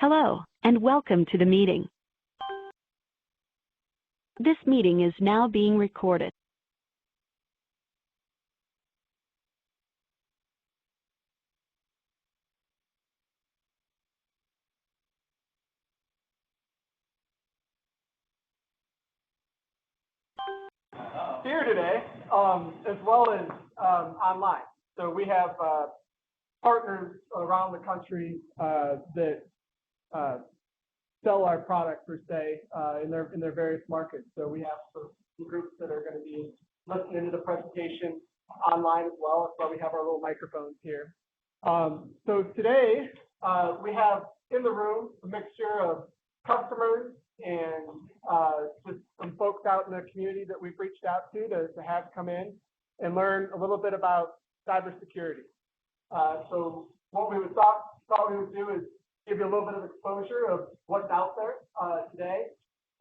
Hello, and welcome to the meeting. This meeting is now being recorded. Here today, as well as online. So we have partners around the country that sell our product per se in their various markets. So we have some groups that are going to be listening to the presentation online as well. That's why we have our little microphones here. So today we have in the room a mixture of customers and just some folks out in the community that we've reached out to have come in and learn a little bit about cybersecurity. So what we thought we would do is give you a little bit of exposure of what's out there today,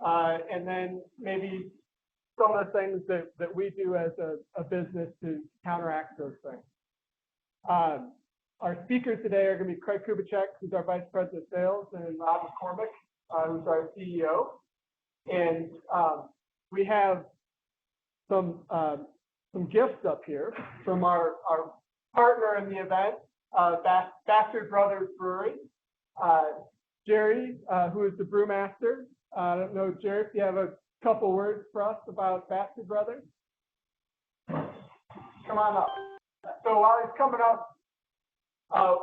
and then maybe some of the things that we do as a business to counteract those things. Our speakers today are going to be Craig Kubicek, who's our Vice President of Sales, and Rob McCormick, who's our CEO. And we have some gifts up here from our partner in the event, Bastard Brothers Brewery. Jerry, who is the brewmaster. I don't know, Jerry, if you have a couple words for us about Bastard Brothers. Come on up. So while he's coming up,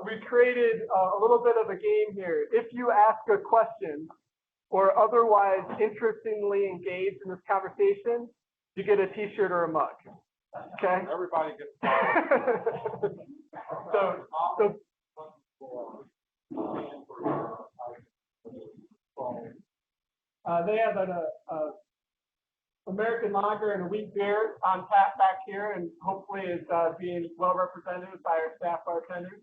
we created a little bit of a game here. If you ask a question or otherwise interestingly engage in this conversation, you get a t-shirt or a mug. Okay? Everybody gets so they have an American lager and a wheat beer on tap back here, and hopefully it's being well represented by our staff bartenders.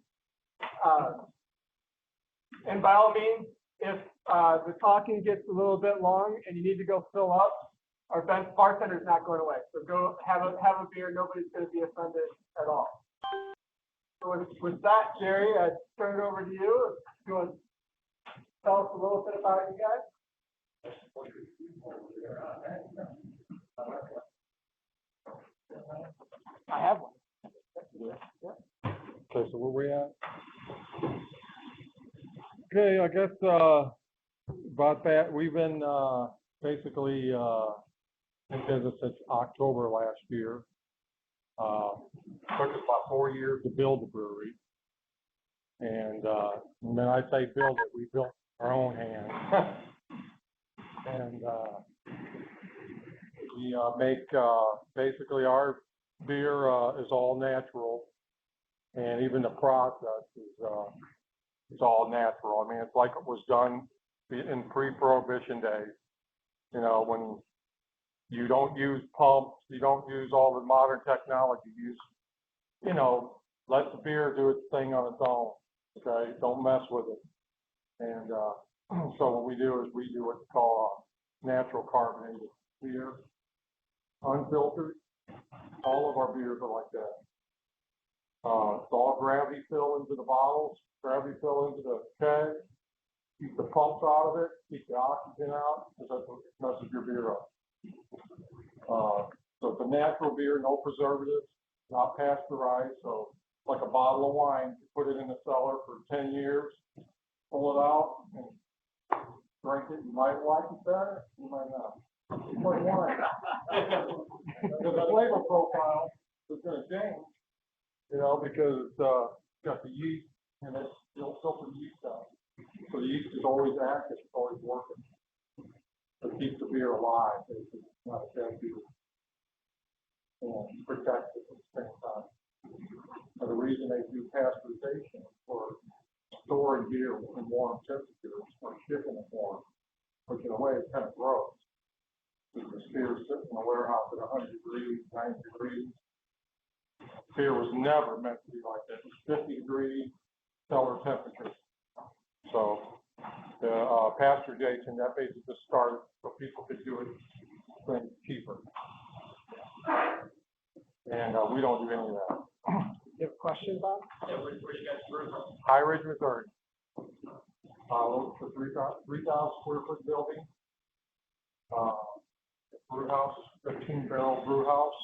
And by all means, if the talking gets a little bit long and you need to go fill up, our bartender's not going away. So go have a beer. Nobody's going to be offended at all. So with that, Jerry, I turn it over to you. If you want to tell us a little bit about you guys. I have one. Okay, so where we at? Okay, I guess about that, we've been basically in business since October last year. Took us about 4 years to build the brewery. And when I say build it, we built our own hands. And we make basically our beer is all natural, and even the process is all natural. I mean, it's like it was done in pre-prohibition days. You know, when you don't use pumps, you don't use all the modern technology. You use, you know, let the beer do its thing on its own. Okay, don't mess with it. And so what we do is we do what's called natural carbonated beer, unfiltered. All of our beers are like that. It's all gravity fill into the bottles, gravity fill into the keg. Keep the pumps out of it, keep the oxygen out, because that's what messes your beer up. So it's a natural beer, no preservatives, not pasteurized. So it's like a bottle of wine. You put it in the cellar for 10 years, pull it out, and drink it. You might like it better, you might not. It's like wine. The flavor profile is going to change, you know, because it's got the yeast, and it'll filter the yeast out. So the yeast is always active, it's always working. It keeps the beer alive. It's not a dead beer. And protects it at the same time. And the reason they do pasteurization is for storing beer in warm temperatures or shipping it warm, which in a way is kind of gross. Because the beer is sitting in a warehouse at 100 degrees, 90 degrees. Beer was never meant to be like that. It was 50 degrees cellar temperature. So the pasteurization, that basically just started so people could do it things cheaper. And we don't do any of that. You have a question, Bob? Yeah, where you guys from? High Ridge, Missouri. It's a 3,000 square foot building. Brew house, 15-barrel brew house.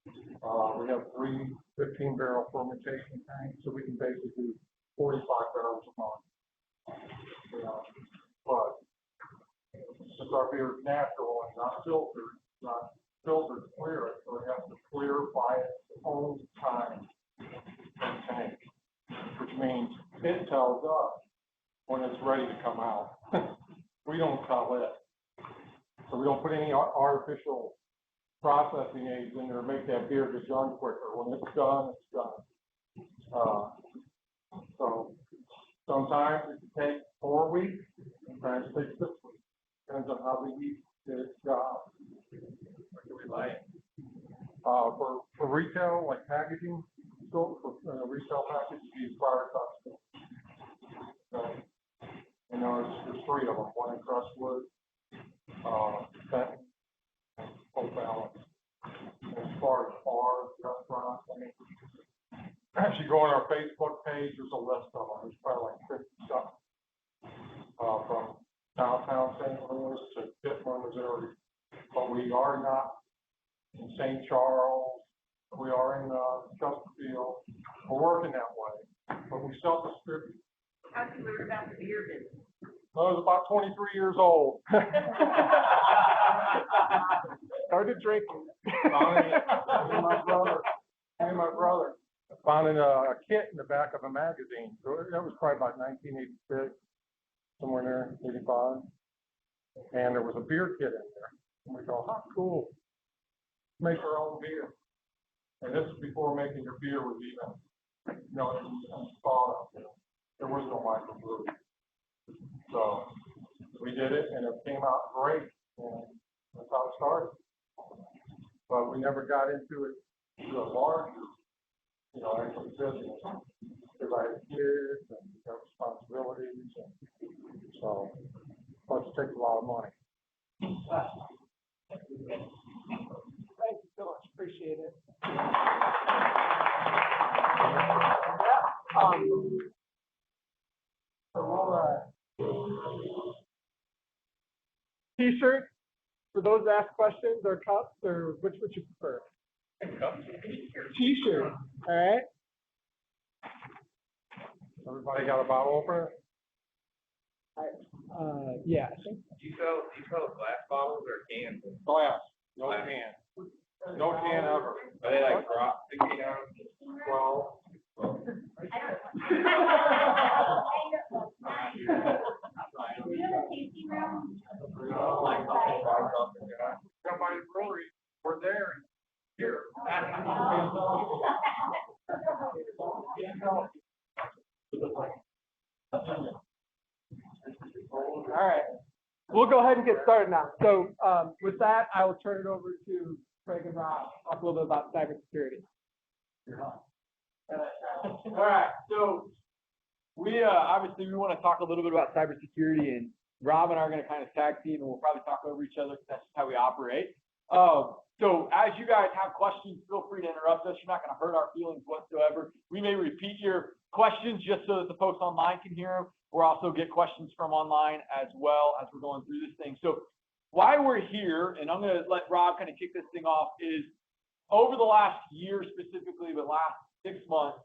We have 3 15-barrel fermentation tanks, so we can basically do 45 barrels a month. But since our beer is natural and not filtered clear, so it has to clear by its own time in tank, which means it tells us when it's ready to come out. We don't tell it. So we don't put any artificial processing aids in there to make that beer get done quicker. When it's done, it's done. So sometimes it can take 4 weeks, sometimes it takes 6 weeks. Depends on how the yeast did its job. Where do we buy it? For retail, like packaging, so for retail package, these Friar Tuck. There's 3 of them. One in Crestwood, Benton, and Hope Allen. As far as bars, restaurants, as you go on our Facebook page, there's a list of them. There's probably like 50 stuff. From downtown St. Louis to Pittsburgh, Missouri. But we are not in St. Charles. We are in Chesterfield. We're working that way. But we self-distribute. How did you learn about the beer business? I was about 23 years old. Started drinking. Me and my brother found a kit in the back of a magazine. So that was probably about 1986, somewhere there, 85. And there was a beer kit in there. And we go, how cool. Make our own beer. And this is before making your beer was even, thought of. There was no microbrewery. So we did it, and it came out great. And that's how it started. But we never got into it to a larger, actual business. Because I had kids and got responsibilities. And so, plus it takes a lot of money. Thank you so much. Appreciate it. T-shirt for those that ask questions, or cups, or which would you prefer? T-shirt. All right. Everybody got a bottle opener? Yeah. I think. Do you sell glass bottles or cans? Glass. No can. No can ever. Are they like drop 16 ounce? 12. Somebody's brewery, we're there. Here. All right. We'll go ahead and get started now. So with that, I will turn it over to Craig and Rob. Talk a little bit about cybersecurity. All right. So we obviously we want to talk a little bit about cybersecurity, and Rob and I are going to kind of tag team, and we'll probably talk over each other because that's just how we operate. So as you guys have questions, feel free to interrupt us. You're not going to hurt our feelings whatsoever. We may repeat your questions just so that the folks online can hear them. We'll also get questions from online as well as we're going through this thing. So why we're here, and I'm going to let Rob kind of kick this thing off, is over the last year specifically, the last 6 months,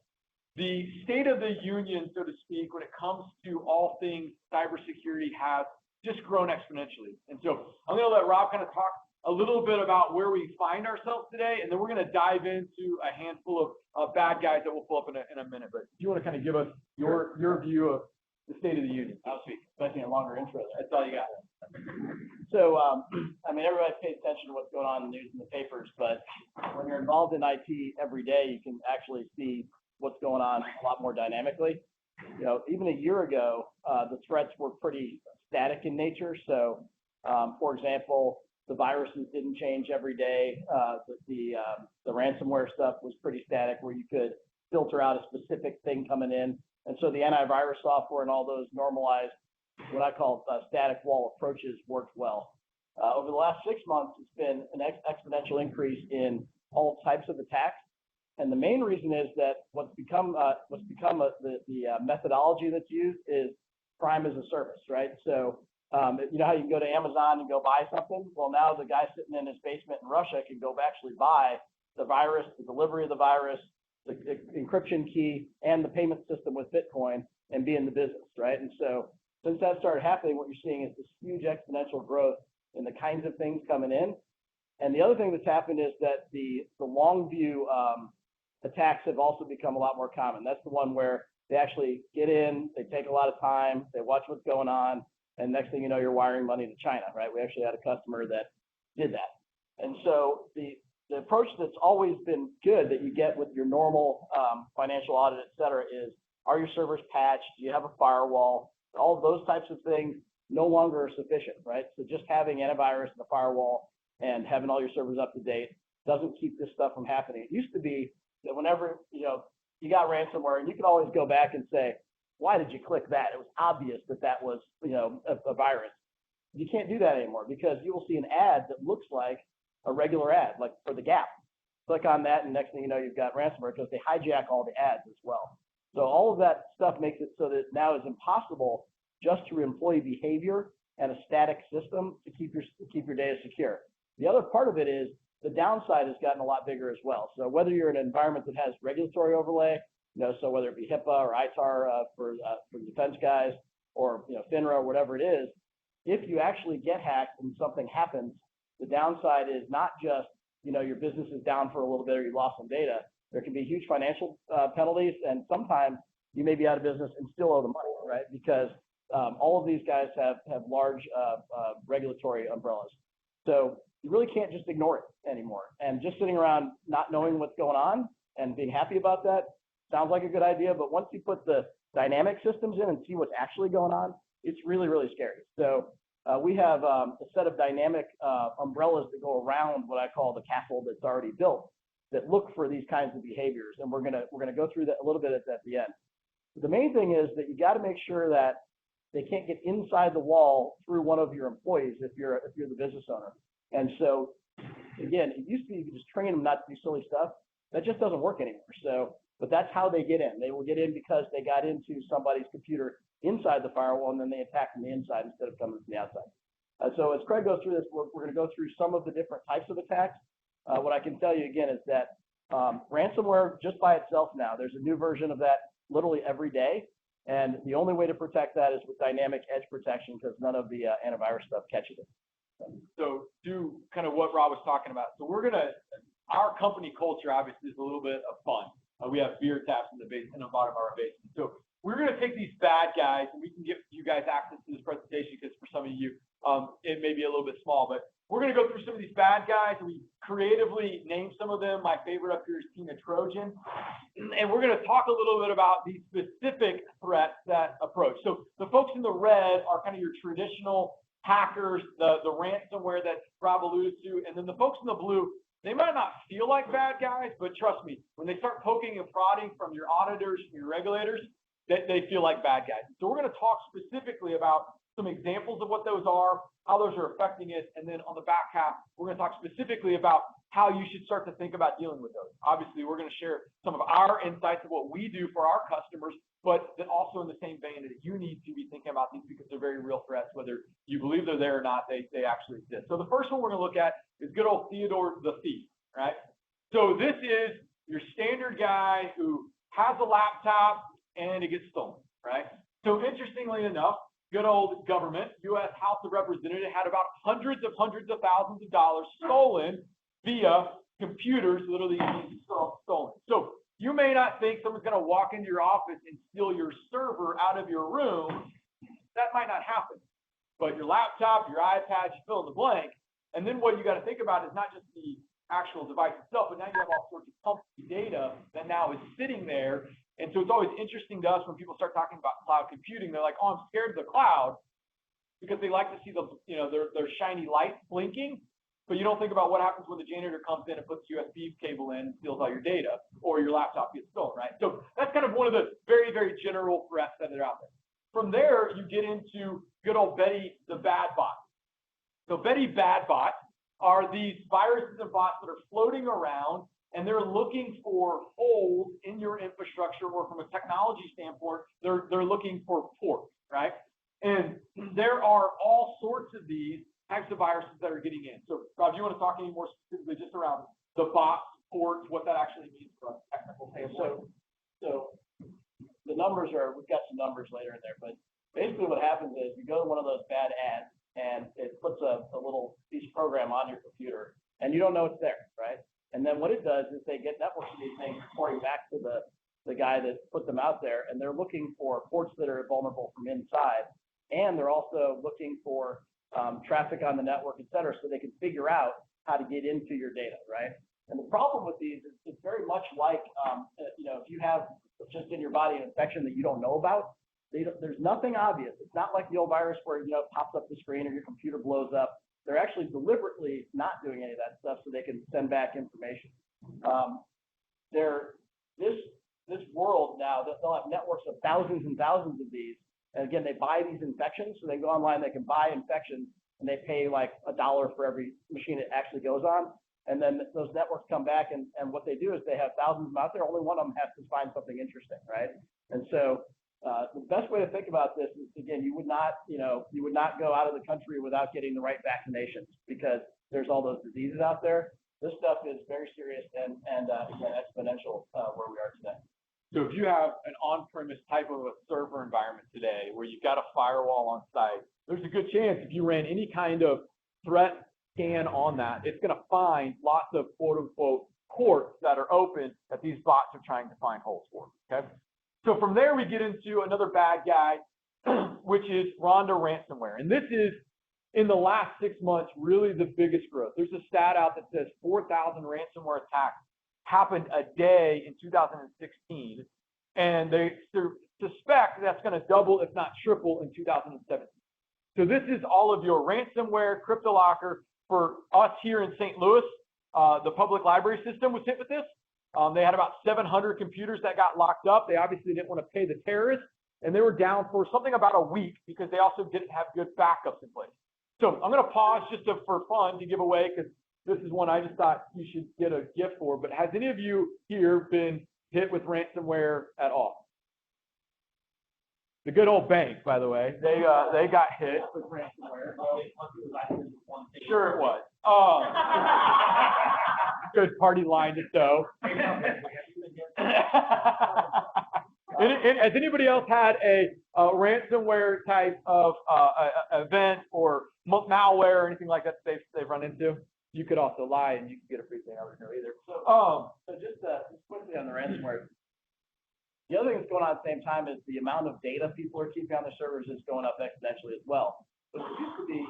the state of the union, so to speak, when it comes to all things cybersecurity has just grown exponentially. And so I'm going to let Rob kind of talk a little bit about where we find ourselves today, and then we're going to dive into a handful of bad guys that we'll pull up in a minute. But if you want to kind of give us your view of the state of the union. I'll speak, expecting a longer intro. That's all you got. So, everybody pays attention to what's going on in the news and the papers, but when you're involved in IT every day, you can actually see what's going on a lot more dynamically. Even a year ago, the threats were pretty static in nature. So, for example, the viruses didn't change every day. The ransomware stuff was pretty static, where you could filter out a specific thing coming in. And so the antivirus software and all those normalized, what I call static wall approaches, worked well. Over the last 6 months, it's been an exponential increase in all types of attacks. And the main reason is that what's become the methodology that's used is Prime as a service, right? So, you know how you can go to Amazon and go buy something? Well, now the guy sitting in his basement in Russia can go actually buy the virus, the delivery of the virus, the encryption key, and the payment system with Bitcoin and be in the business, right? And so since that started happening, what you're seeing is this huge exponential growth in the kinds of things coming in. And the other thing that's happened is that the long view attacks have also become a lot more common. That's the one where they actually get in, they take a lot of time, they watch what's going on, and next thing you know, you're wiring money to China, right? We actually had a customer that did that. And so the approach that's always been good that you get with your normal financial audit, et cetera, is, are your servers patched? Do you have a firewall? All of those types of things no longer are sufficient, right? So just having antivirus and a firewall and having all your servers up to date doesn't keep this stuff from happening. It used to be that whenever, you know, you got ransomware, and you could always go back and say, why did you click that? It was obvious that that was, you know, a virus. You can't do that anymore because you will see an ad that looks like a regular ad, like for the Gap. Click on that, and next thing you know, you've got ransomware because they hijack all the ads as well. So all of that stuff makes it so that now it's impossible just through employee behavior and a static system to keep your data secure. The other part of it is the downside has gotten a lot bigger as well. So whether you're in an environment that has regulatory overlay, you know, so whether it be HIPAA or ITAR for defense guys, or, you know, FINRA or whatever it is, if you actually get hacked and something happens, the downside is not just, you know, your business is down for a little bit or you lost some data. There can be huge financial penalties, and sometimes you may be out of business and still owe the money, right? Because all of these guys have large regulatory umbrellas. So you really can't just ignore it anymore. And just sitting around not knowing what's going on and being happy about that sounds like a good idea, but once you put the dynamic systems in and see what's actually going on, it's really, really scary. So we have a set of dynamic umbrellas that go around what I call the castle that's already built that look for these kinds of behaviors, and we're gonna go through that a little bit at the end. The main thing is that you got to make sure that they can't get inside the wall through one of your employees if you're the business owner. And so again, it used to be you could just train them not to do silly stuff. That just doesn't work anymore. So, but that's how they get in. They will get in because they got into somebody's computer inside the firewall, and then they attack from the inside instead of coming from the outside. So as Craig goes through this, we're going to go through some of the different types of attacks. What I can tell you again is that ransomware just by itself now, there's a new version of that literally every day. And the only way to protect that is with dynamic edge protection because none of the antivirus stuff catches it. So do kind of what Rob was talking about. So our company culture obviously is a little bit of fun. We have beer taps in the bottom of our basement. So we're going to take these bad guys, and we can give you guys access to this presentation because for some of you, it may be a little bit small, but we're going to go through some of these bad guys, and we creatively named some of them. My favorite up here is Tina Trojan. And we're going to talk a little bit about these specific threats that approach. So the folks in the red are kind of your traditional hackers, the ransomware that Rob alluded to, and then the folks in the blue, they might not feel like bad guys, but trust me, when they start poking and prodding from your auditors and your regulators, they feel like bad guys. So we're going to talk specifically about some examples of what those are, how those are affecting it, and then on the back half, we're going to talk specifically about how you should start to think about dealing with those. Obviously, we're going to share some of our insights of what we do for our customers, but then also in the same vein that you need to be thinking about these because they're very real threats, whether you believe they're there or not, they actually exist. So the first one we're going to look at is good old Theodore the Thief, right? So this is your standard guy who has a laptop and it gets stolen, right? So interestingly enough, good old government, U.S. House of Representatives had about hundreds of thousands of dollars stolen via computers, literally stolen. So you may not think someone's going to walk into your office and steal your server out of your room. That might not happen. But your laptop, your iPad, you fill in the blank. And then what you got to think about is not just the actual device itself, but now you have all sorts of company data that now is sitting there. And so it's always interesting to us when people start talking about cloud computing. They're like, oh, I'm scared of the cloud because they like to see the, their shiny lights blinking. But you don't think about what happens when the janitor comes in and puts USB cable in and steals all your data, or your laptop gets stolen, right? So that's kind of one of the very, very general threats that are out there. From there, you get into good old Betty the Bad Bot. So Betty Bad Bot are these viruses and bots that are floating around, and they're looking for holes in your infrastructure, or from a technology standpoint, they're looking for ports, right? there are all sorts of these types of viruses that are getting in. So, Rob, do you want to talk any more specifically just around the bots, ports, what that actually means from a technical standpoint? So the numbers are, we've got some numbers later in there, but basically what happens is you go to one of those bad ads and it puts a little piece of program on your computer and you don't know it's there, right? And then what it does is they get networks of these things reporting back to the guy that put them out there, and they're looking for ports that are vulnerable from inside, and they're also looking for traffic on the network, et cetera, so they can figure out how to get into your data, right? And the problem with these is it's very much like, if you have just in your body an infection that you don't know about, there's nothing obvious. It's not like the old virus where, it pops up the screen or your computer blows up. They're actually deliberately not doing any of that stuff so they can send back information. This world now, they'll have networks of thousands and thousands of these. And again, they buy these infections, so they go online, they can buy infections, and they pay like $1 for every machine it actually goes on. And then those networks come back, and what they do is they have thousands of them out there. Only one of them has to find something interesting, right? And so the best way to think about this is, again, you would not go out of the country without getting the right vaccinations because there's all those diseases out there. This stuff is very serious and again, exponential where we are today. So if you have an on-premise type of a server environment today where you've got a firewall on site, there's a good chance if you ran any kind of threat scan on that, it's going to find lots of quote-unquote ports that are open that these bots are trying to find holes for, okay? So from there, we get into another bad guy, which is Rhonda ransomware. And this is, in the last 6 months, really the biggest growth. There's a stat out that says 4,000 ransomware attacks happened a day in 2016, and they suspect that's going to double, if not triple, in 2017. So this is all of your ransomware, CryptoLocker. For us here in St. Louis, the public library system was hit with this. They had about 700 computers that got locked up. They obviously didn't want to pay the terrorists, and they were down for something about a week because they also didn't have good backups in place. So I'm going to pause just for fun to give away, because this is one I just thought you should get a gift for. But has any of you here been hit with ransomware at all? The good old bank, by the way, they got hit with ransomware. Sure it was. Oh, good party line to tow. Has anybody else had a ransomware type of event or malware or anything like that they've run into? You could also lie and you could get a free thing. I wouldn't know either. So just quickly on the ransomware. The other thing that's going on at the same time is the amount of data people are keeping on their servers is going up exponentially as well. But it used to be,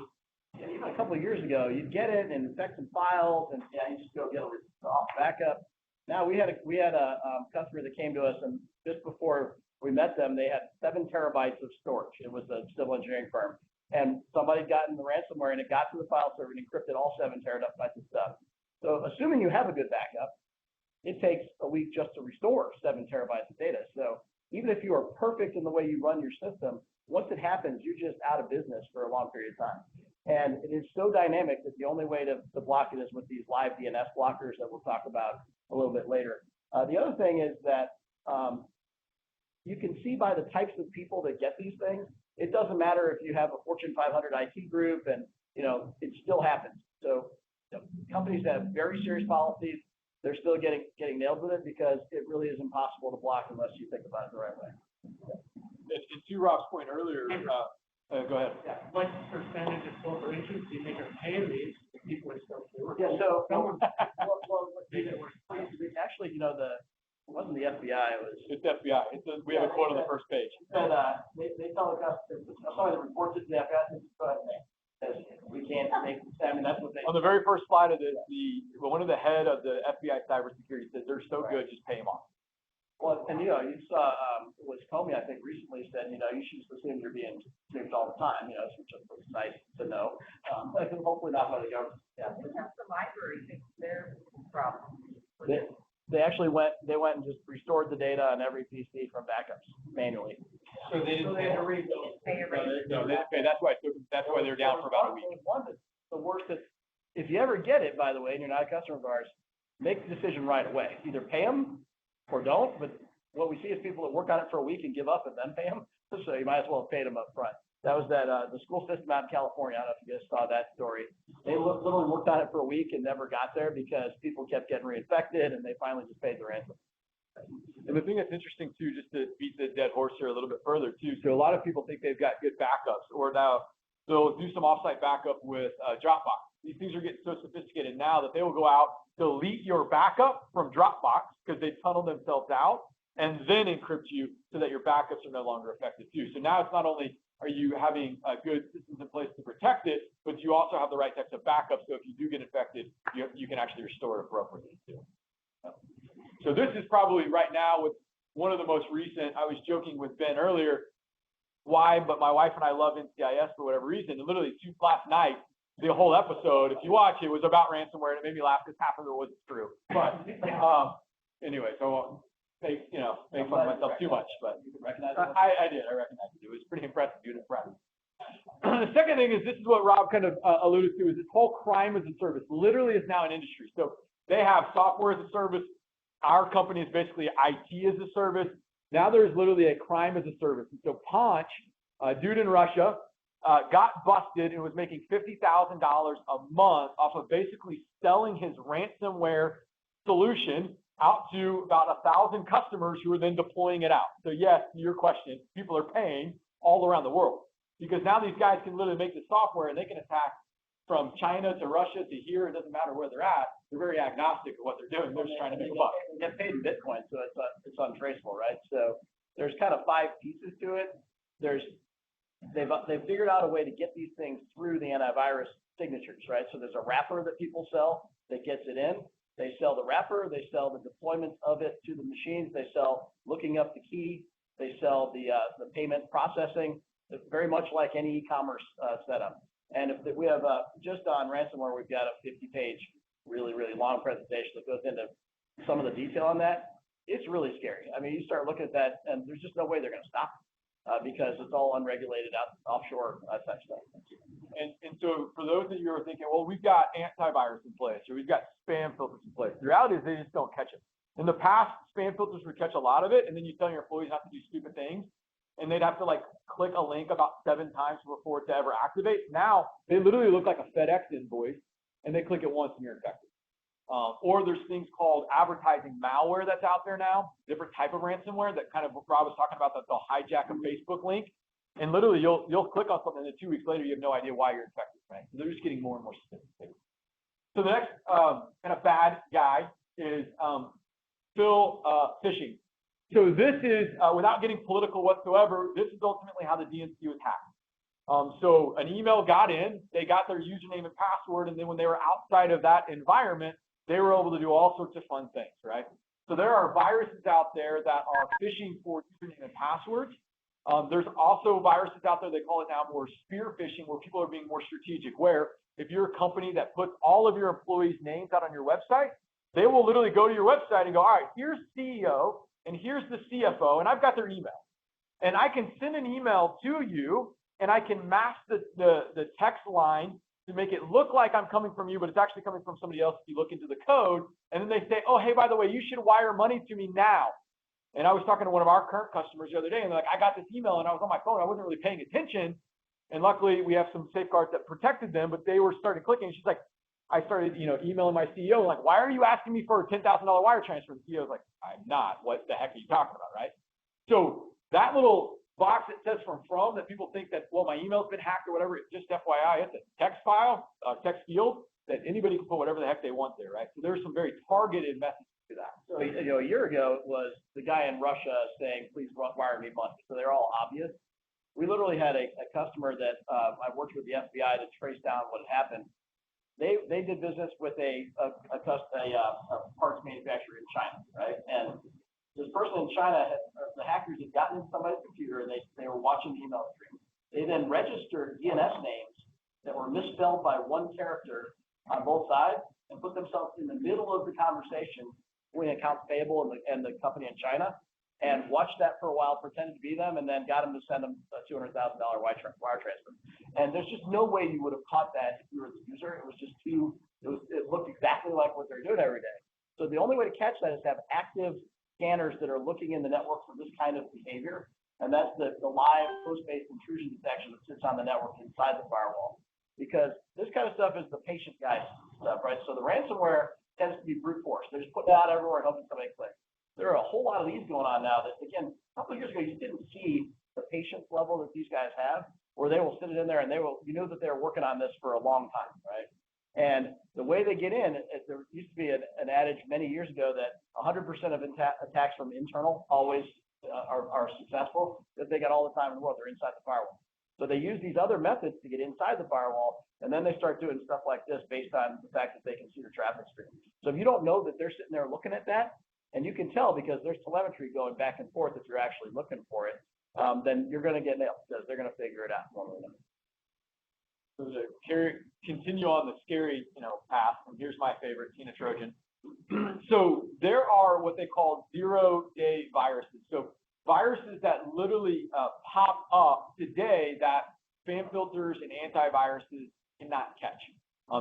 even a couple of years ago, you'd get it and infect some files, and you just go get it off backup. Now we had a customer that came to us, and just before we met them, they had 7 terabytes of storage. It was a civil engineering firm, and somebody had gotten the ransomware, and it got to the file server and encrypted all 7 terabytes of stuff. So assuming you have a good backup, it takes a week just to restore 7 terabytes of data. So even if you are perfect in the way you run your system, once it happens, you're just out of business for a long period of time. And it is so dynamic that the only way to block it is with these live DNS blockers that we'll talk about a little bit later. The other thing is that you can see by the types of people that get these things, it doesn't matter if you have a Fortune 500 IT group, and it still happens. So companies that have very serious policies, they're still getting nailed with it because it really is impossible to block unless you think about it the right way. And to Rob's point earlier, go ahead. Yeah. What percentage of corporations do you think are paying these if people are still doing it? Yeah, so Actually, it wasn't the FBI, it was. It's FBI. We have a quote on the first page. But they tell the customer, somebody that reports it to the FBI, we can't make, that's what they. On the very first slide of this, one of the head of the FBI cybersecurity said they're so good, just pay them off. Well, and you saw, it was Comey, I think, recently said, you should just assume you're being streamed all the time, which is nice to know. But hopefully not by the government. Yeah. We have some libraries, it's their problem. They actually went and just restored the data on every PC from backups manually. So they didn't Pay a rate. No, they didn't pay. That's why they're down for about a week. One that's the worst is, if you ever get it, by the way, and you're not a customer of ours, make the decision right away. Either pay them or don't. But what we see is people that work on it for a week and give up and then pay them. So you might as well have paid them up front. That was the school system out in California. I don't know if you guys saw that story. They literally worked on it for a week and never got there because people kept getting reinfected, and they finally just paid the ransom. And the thing that's interesting too, just to beat the dead horse here a little bit further too, so a lot of people think they've got good backups, or now they'll do some offsite backup with Dropbox. These things are getting so sophisticated now that they will go out, delete your backup from Dropbox because they tunnel themselves out, and then encrypt you so that your backups are no longer effective too. So now it's not only are you having good systems in place to protect it, but you also have the right types of backups. So if you do get infected, you can actually restore it appropriately too. So this is probably right now with one of the most recent. I was joking with Ben earlier, but my wife and I love NCIS for whatever reason. And literally last night, the whole episode, if you watch it, was about ransomware, and it made me laugh because half of it wasn't true. But anyway, so make fun of myself too much, but You can recognize it. I did. I recognized it. It was pretty impressive. Dude, impressive. The second thing is, this is what Rob kind of alluded to, is this whole crime as a service literally is now an industry. So they have software as a service. Our company is basically IT as a service. Now there's literally a crime as a service. And so Ponch, a dude in Russia, got busted and was making $50,000 a month off of basically selling his ransomware solution out to about 1,000 customers who are then deploying it out. So yes, to your question, people are paying all around the world, because now these guys can literally make the software and they can attack from China to Russia to here. It doesn't matter where they're at. They're very agnostic of what they're doing. They're just trying to make a buck. They get paid in Bitcoin, so it's untraceable, right? So there's kind of 5 pieces to it. They've figured out a way to get these things through the antivirus signatures, right? So there's a wrapper that people sell that gets it in. They sell the wrapper, they sell the deployment of it to the machines, they sell looking up the key, they sell the payment processing. It's very much like any e-commerce setup. And if we have just on ransomware, we've got a 50-page, really, really long presentation that goes into some of the detail on that. It's really scary. I mean, you start looking at that, and there's just no way they're going to stop it because it's all unregulated offshore type stuff. And so for those of you who are thinking, well, we've got antivirus in place, or we've got spam filters in place, the reality is they just don't catch it. In the past, spam filters would catch a lot of it, and then you tell your employees not to do stupid things, and they'd have to like click a link about 7 times before it to ever activate. Now they literally look like a FedEx invoice, and they click it once and you're infected. Or there's things called advertising malware that's out there now, different type of ransomware that kind of Rob was talking about, that they'll hijack a Facebook link, and literally you'll click on something, and then 2 weeks later you have no idea why you're infected, right? So they're just getting more and more sophisticated. So the next kind of bad guy is Phil phishing. So this is, without getting political whatsoever, this is ultimately how the DNC was hacked. So an email got in, they got their username and password, and then when they were outside of that environment, they were able to do all sorts of fun things, right? So there are viruses out there that are phishing for username and passwords. There's also viruses out there, they call it now more spear phishing, where people are being more strategic, where if you're a company that puts all of your employees' names out on your website, they will literally go to your website and go, all right, here's CEO, and here's the CFO, and I've got their email. And I can send an email to you, and I can mask the text line to make it look like I'm coming from you, but it's actually coming from somebody else if you look into the code. And then they say, oh, hey, by the way, you should wire money to me now. And I was talking to one of our current customers the other day, and they're like, I got this email, and I was on my phone. I wasn't really paying attention. And luckily, we have some safeguards that protected them, but they were starting clicking. And she's like, I started, emailing my CEO, like, why are you asking me for a $10,000 wire transfer? The CEO was like, I'm not. What the heck are you talking about, right? So that little box that says from that people think that, well, my email's been hacked or whatever, it's just FYI, it's a text file, text field that anybody can put whatever the heck they want there, right? So there's some very targeted methods to that. So, a year ago it was the guy in Russia saying, please wire me money. So they're all obvious. We literally had a customer that I worked with the FBI to trace down what happened. They did business with a parts manufacturer in China, right? And this person in China, the hackers had gotten into somebody's computer, and they were watching the email stream. They then registered DNS names that were misspelled by one character on both sides and put themselves in the middle of the conversation between accounts payable and the company in China, and watched that for a while, pretended to be them, and then got them to send them a $200,000 wire transfer. And there's just no way you would have caught that if you were the user. It was just it looked exactly like what they're doing every day. So the only way to catch that is to have active scanners that are looking in the network for this kind of behavior. and that's the live host-based intrusion detection that sits on the network inside the firewall. Because this kind of stuff is the patient guide stuff, right? So the ransomware tends to be brute force. They're just putting it out everywhere, hoping somebody clicks. There are a whole lot of these going on now that, again, a couple of years ago, you didn't see the patience level that these guys have, where they will sit it in there and you know that they're working on this for a long time, right? And the way they get in, there used to be an adage many years ago that 100% of attacks from internal always are successful, that they got all the time in the world. They're inside the firewall. So they use these other methods to get inside the firewall, and then they start doing stuff like this based on the fact that they can see the traffic stream. So if you don't know that they're sitting there looking at that, and you can tell because there's telemetry going back and forth if you're actually looking for it, then you're going to get nailed because they're going to figure it out one way or another. So to continue on the scary, path, and here's my favorite, Tina Trojan. So there are what they call zero-day viruses. So viruses that literally pop up today that spam filters and antiviruses cannot catch.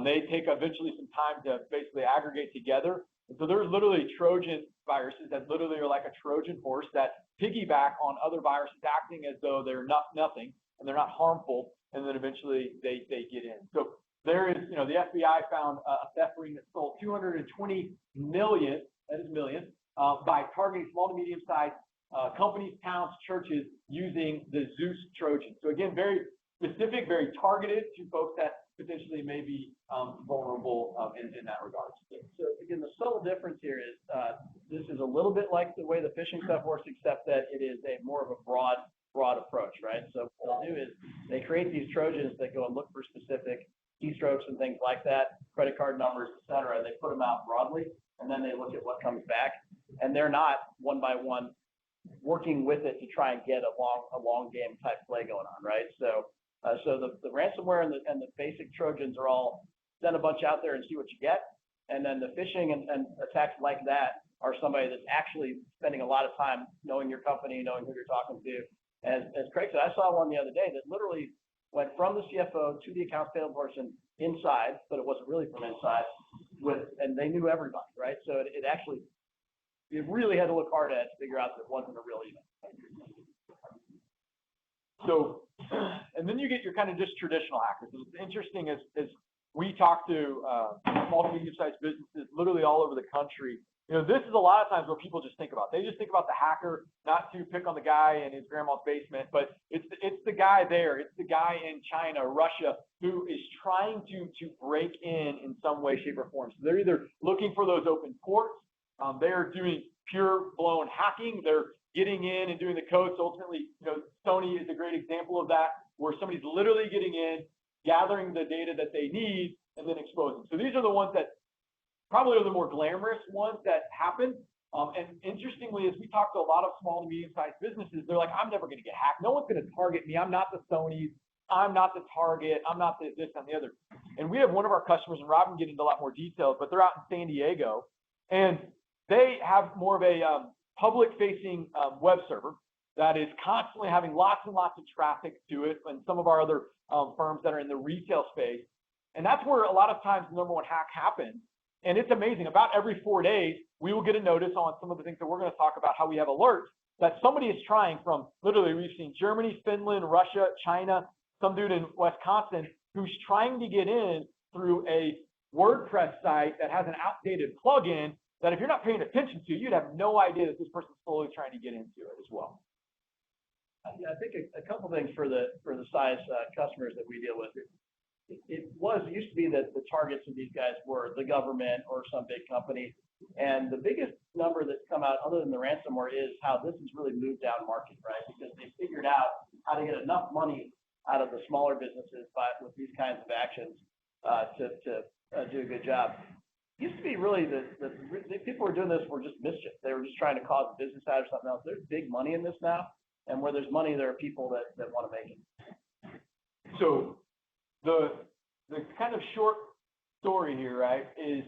They take eventually some time to basically aggregate together. And so there's literally Trojan viruses that literally are like a Trojan horse that piggyback on other viruses acting as though they're nothing and they're not harmful. And then eventually they get in. So there is, the FBI found a theft ring that stole 220 million, that is million, by targeting small to medium-sized companies, towns, churches using the Zeus Trojan. So again, very specific, very targeted to folks that potentially may be vulnerable in that regard. So again, the subtle difference here is this is a little bit like the way the phishing stuff works, except that it is a more of a broad approach, right? So what they'll do is they create these Trojans that go and look for specific keystrokes and things like that, credit card numbers, et cetera. They put them out broadly, and then they look at what comes back. And they're not one by one working with it to try and get a long game type play going on, right? So the ransomware and the basic Trojans are all send a bunch out there and see what you get. And then the phishing and attacks like that are somebody that's actually spending a lot of time knowing your company, knowing who you're talking to. As Craig said, I saw one the other day that literally went from the CFO to the accounts payable person inside, but it wasn't really from inside, and they knew everybody, right? So you really had to look hard at it to figure out that it wasn't a real email. So, and then you get your kind of just traditional hackers. It's interesting as we talk to small to medium-sized businesses literally all over the country. This is a lot of times what people just think about. They just think about the hacker, not to pick on the guy in his grandma's basement, but it's the guy there. It's the guy in China, Russia, who is trying to break in some way, shape, or form. So they're either looking for those open ports. They're doing pure blown hacking. They're getting in and doing the code. So ultimately, Sony is a great example of that, where somebody's literally getting in, gathering the data that they need, and then exposing. So these are the ones that probably are the more glamorous ones that happen. And interestingly, as we talk to a lot of small to medium-sized businesses, they're like, I'm never going to get hacked. No one's going to target me. I'm not the Sony's. I'm not the Target. I'm not the this and the other. And we have one of our customers, and Rob can get into a lot more details, but they're out in San Diego, and they have more of a public-facing web server that is constantly having lots and lots of traffic to it, and some of our other firms that are in the retail space. And that's where a lot of times the number one hack happens. And it's amazing. About every 4 days, we will get a notice on some of the things that we're going to talk about, how we have alerts that somebody is trying from literally, we've seen Germany, Finland, Russia, China, some dude in Wisconsin who's trying to get in through a WordPress site that has an outdated plugin that if you're not paying attention to, you'd have no idea that this person's slowly trying to get into it as well. Yeah, I think a couple things for the size customers that we deal with. It used to be that the targets of these guys were the government or some big company. And the biggest number that's come out other than the ransomware is how this has really moved down market, right? Because they figured out how to get enough money out of the smaller businesses with these kinds of actions to do a good job. It used to be really the people who were doing this were just mischief. They were just trying to cause a business out or something else. There's big money in this now. And where there's money, there are people that want to make it. So the kind of short story here, right, is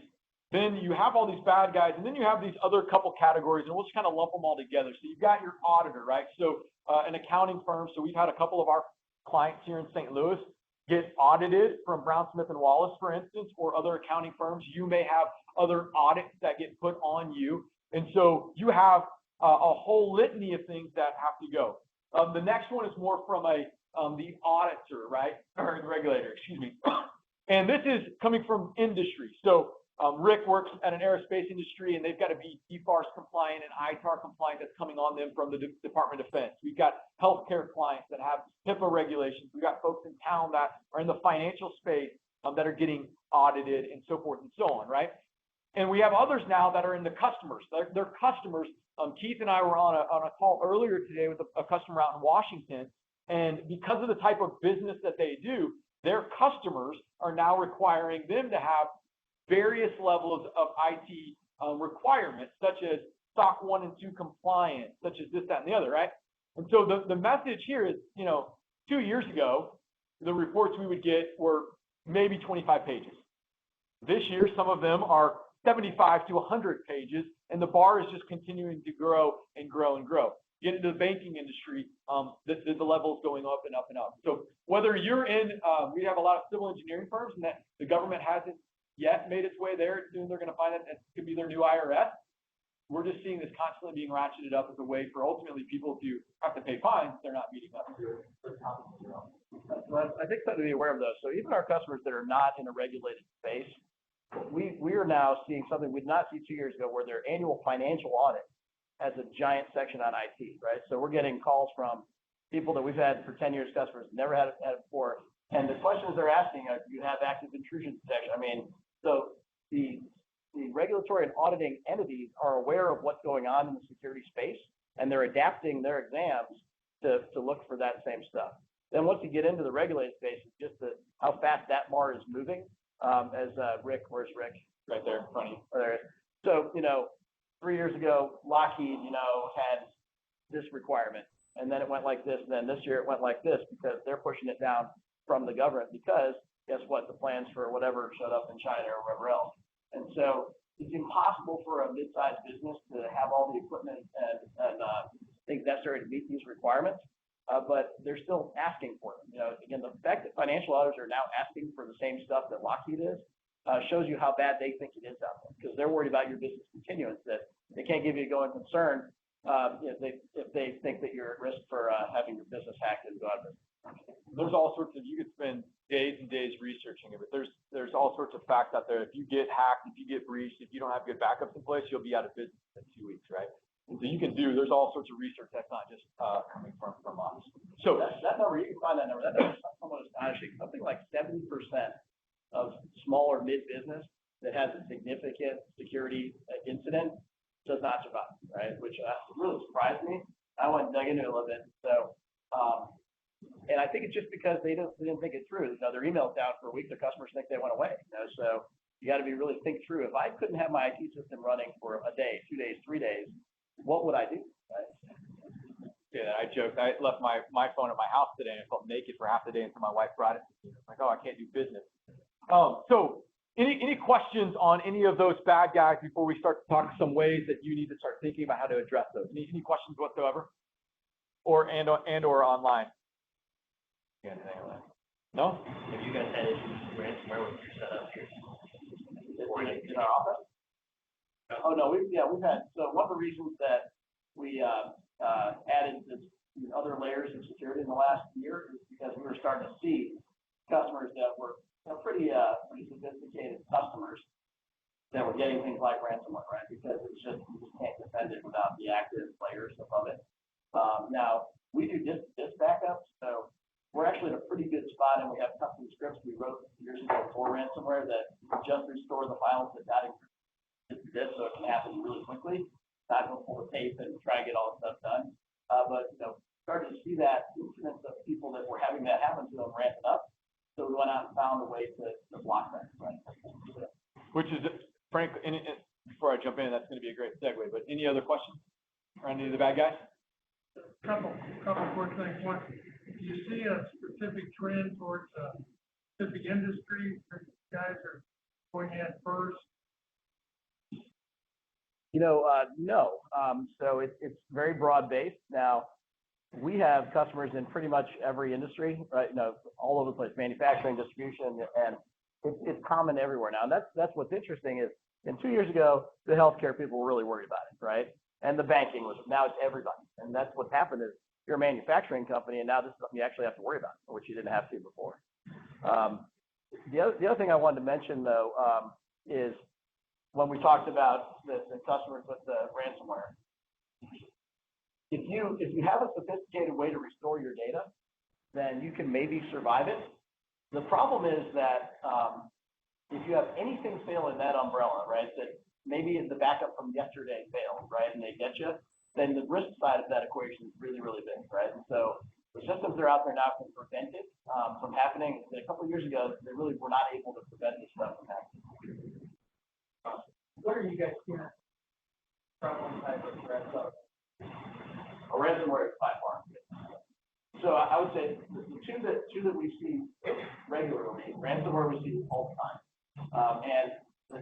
then you have all these bad guys, and then you have these other couple categories, and we'll just kind of lump them all together. So you've got your auditor, right? So an accounting firm. So we've had a couple of our clients here in St. Louis get audited from Brown, Smith, and Wallace, for instance, or other accounting firms. You may have other audits that get put on you. And so you have a whole litany of things that have to go. The next one is more from the auditor, right, or the regulator, excuse me. And this is coming from industry. So Rick works at an aerospace industry, and they've got to be DFARS compliant and ITAR compliant that's coming on them from the Department of Defense. We've got healthcare clients that have HIPAA regulations. We've got folks in town that are in the financial space that are getting audited and so forth and so on, right? And we have others now that are in the customers. They're customers. Keith and I were on a call earlier today with a customer out in Washington, and because of the type of business that they do, their customers are now requiring them to have various levels of IT requirements, such as SOC 1 and 2 compliance, such as this, that, and the other, right? And so the message here is, 2 years ago, the reports we would get were maybe 25 pages. This year, some of them are 75 to 100 pages, and the bar is just continuing to grow and grow and grow. Get into the banking industry, the level is going up and up and up. So whether you're in, we have a lot of civil engineering firms, and that the government hasn't yet made its way there. Soon they're going to find that could be their new IRS. We're just seeing this constantly being ratcheted up as a way for ultimately people to have to pay fines if they're not meeting up to their Well, I think something to be aware of though. So even our customers that are not in a regulated space, we are now seeing something we did not see 2 years ago, where their annual financial audit has a giant section on IT, right? So we're getting calls from people that we've had for 10 years, customers never had it before, and the questions they're asking are, do you have active intrusion detection? I mean, so the regulatory and auditing entities are aware of what's going on in the security space, and they're adapting their exams to look for that same stuff. Then once you get into the regulated space, it's just how fast that bar is moving. As Rick, where's Rick? right there in front of you. There. So, 3 years ago, Lockheed, had this requirement, and then it went like this, and then this year it went like this, because they're pushing it down from the government, because guess what? The plans for whatever showed up in China or wherever else. And so it's impossible for a mid-sized business to have all the equipment and things necessary to meet these requirements, but they're still asking for them. Again, the fact that financial auditors are now asking for the same stuff that Lockheed is shows you how bad they think it is out there, because they're worried about your business continuance, that they can't give you a going concern if they think that you're at risk for having your business hacked and go out of business. There's all sorts of, you could spend days and days researching it, but there's all sorts of facts out there. If you get hacked, if you get breached, if you don't have good backups in place, you'll be out of business in 2 weeks, right? And so there's all sorts of research that's not just coming from us. So that number, you can find that number. That number is somewhat astonishing. Something like 70% of small or mid business that has a significant security incident does not survive, right? Which really surprised me. I went and dug into it a little bit. So, and I think it's just because they didn't think it through. Their email's down for a week. Their customers think they went away. So you got to be really think through. If I couldn't have my IT system running for a day, 2 days, 3 days, what would I do? Right? yeah, I joked. I left my phone at my house today, and I felt naked for half the day until my wife brought it to me. I'm like, oh, I can't do business. So any questions on any of those bad guys before we start to talk some ways that you need to start thinking about how to address those? Any questions whatsoever? Or online? Yeah, no? Have you guys had issues with ransomware with your setup here? In our office? Oh, no, we've had, so one of the reasons that we added these other layers of security in the last year is because we were starting to see customers that were pretty sophisticated customers that were getting things like ransomware, right? Because you just can't defend it without the active layers above it. Now, we do disk backups, so we're actually in a pretty good spot, and we have custom scripts we wrote years ago for ransomware that just restore the files that got encrypted to disk, so it can happen really quickly. Not go pull the tape and try to get all the stuff done. But starting to see that incidents of people that were having that happen to them ramping up. So we went out and found a way to block that. Right? Which is, Frank, before I jump in, that's going to be a great segue, but any other questions around any of the bad guys? Couple quick things. One, do you see a specific trend towards a specific industry that guys are going at first? No. So it's very broad based. Now, we have customers in pretty much every industry, right? All over the place, manufacturing, distribution, and it's common everywhere now. And that's what's interesting is, 2 years ago, the healthcare people were really worried about it, right? And the banking now it's everybody. And that's what's happened is you're a manufacturing company, and now this is something you actually have to worry about, which you didn't have to before. The other thing I wanted to mention, though, is when we talked about the customers with the ransomware. If you have a sophisticated way to restore your data, then you can maybe survive it. The problem is that if you have anything fail in that umbrella, right, that maybe the backup from yesterday failed, right, and they get you, then the risk side of that equation is really, really big, right? And so the systems that are out there now can prevent it from happening. A couple of years ago, they really were not able to prevent this stuff from happening. What are you guys seeing from one type of threat? A ransomware platform. So I would say the two that we see regularly, ransomware we see all the time. And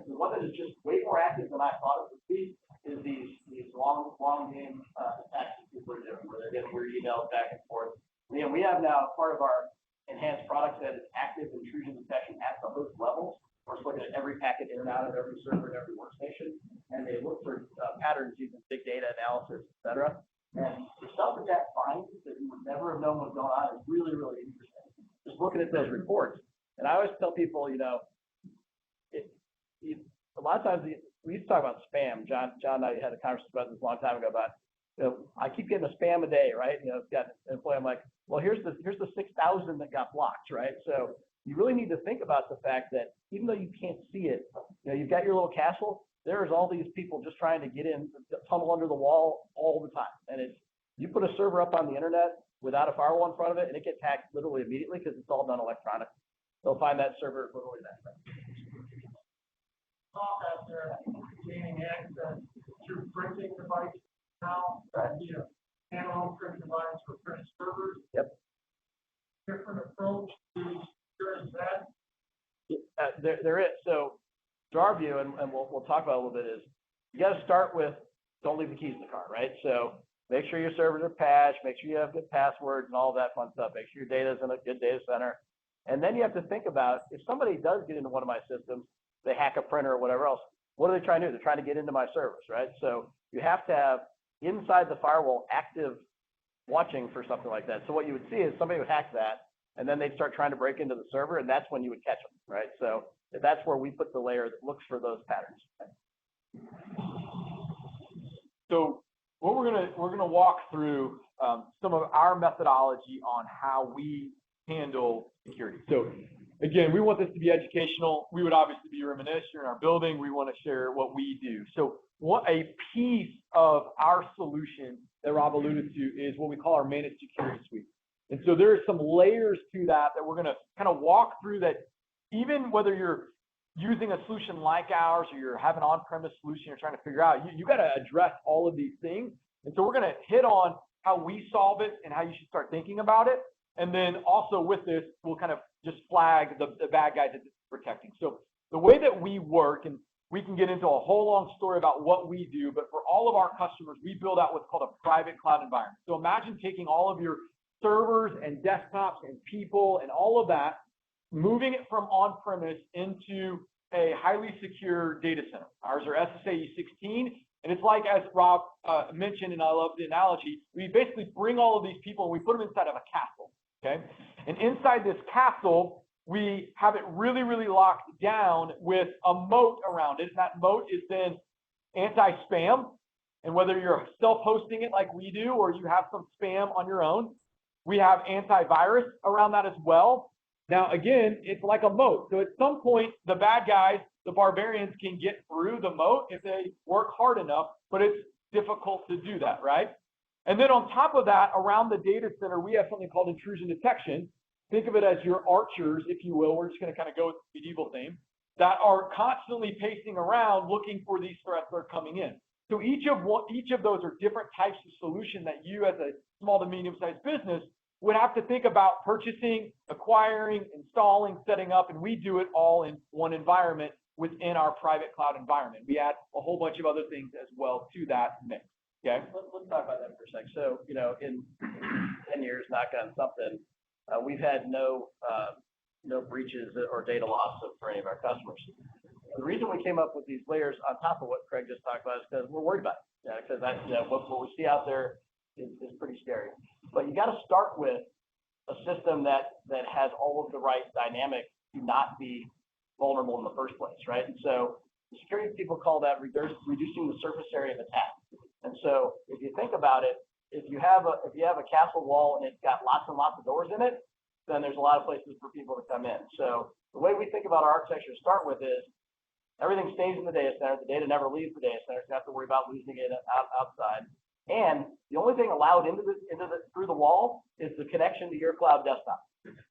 the one that is just way more active than I thought it would be is these long game attacks that people are doing, where they're getting weird emails back and forth. We have now part of our enhanced product that is active intrusion detection at the host level. We're just looking at every packet in and out of every server and every workstation, and they look for patterns using big data analysis, et cetera. And the stuff that finds that you would never have known was going on is really, really interesting. Just looking at those reports. And I always tell people, a lot of times we used to talk about spam. John and I had a conversation about this a long time ago about, I keep getting a spam a day, right? Got an employee, I'm like, well, here's the 6,000 that got blocked, right? So you really need to think about the fact that even though you can't see it, you've got your little castle, there's all these people just trying to get in, tunnel under the wall all the time. And you put a server up on the internet without a firewall in front of it, and it gets hacked literally immediately because it's all done electronically. They'll find that server literally that way. Out there gaining access through printing devices now, analog print device for print servers. Yep. Different approach to securing that. There is. So to our view, and we'll talk about it a little bit, is you got to start with don't leave the keys in the car, right? So make sure your servers are patched, make sure you have good passwords and all that fun stuff. Make sure your data is in a good data center. And then you have to think about if somebody does get into one of my systems, they hack a printer or whatever else, what are they trying to do? They're trying to get into my servers, right? So you have to have inside the firewall active watching for something like that. So what you would see is somebody would hack that, and then they'd start trying to break into the server, and that's when you would catch them, right? So that's where we put the layer that looks for those patterns. So what we're gonna walk through some of our methodology on how we handle security. So again, we want this to be educational. We would obviously be reminiscent in our building. We want to share what we do. So what a piece of our solution that Rob alluded to is what we call our managed security suite. And so there are some layers to that we're going to kind of walk through, that even whether you're using a solution like ours or you have an on-premise solution you're trying to figure out, you got to address all of these things. And so we're going to hit on how we solve it and how you should start thinking about it. And then also with this, we'll kind of just flag the bad guys that it's protecting. So the way that we work, and we can get into a whole long story about what we do, but for all of our customers, we build out what's called a private cloud environment. So imagine taking all of your servers and desktops and people and all of that, moving it from on-premise into a highly secure data center. Ours are SSAE 16, and it's like, as Rob mentioned, and I love the analogy, we basically bring all of these people and we put them inside of a castle, okay? And inside this castle, we have it really, really locked down with a moat around it. And that moat is then anti-spam. And whether you're self-hosting it like we do, or you have some spam on your own, we have antivirus around that as well. Now, again, it's like a moat. So at some point, the bad guys, the barbarians, can get through the moat if they work hard enough, but it's difficult to do that, right? And then on top of that, around the data center, we have something called intrusion detection. Think of it as your archers, if you will. We're just going to kind of go with the medieval theme, that are constantly pacing around looking for these threats that are coming in. So each of those are different types of solution that you, as a small to medium-sized business, would have to think about purchasing, acquiring, installing, setting up, and we do it all in one environment within our private cloud environment. We add a whole bunch of other things as well to that mix. Okay. Let's talk about that for a sec. So, in 10 years, knock on something, we've had no breaches or data loss for any of our customers. The reason we came up with these layers on top of what Craig just talked about is because we're worried about it. Because that's what we see out there. is pretty scary. But you got to start with a system that has all of the right dynamics to not be vulnerable in the first place, right? And so the security people call that reducing the surface area of attack. And so if you think about it, if you have a castle wall and it's got lots and lots of doors in it, then there's a lot of places for people to come in. So the way we think about our architecture to start with is everything stays in the data center. The data never leaves the data center, so you don't have to worry about losing it outside. And the only thing allowed through the wall is the connection to your cloud desktop.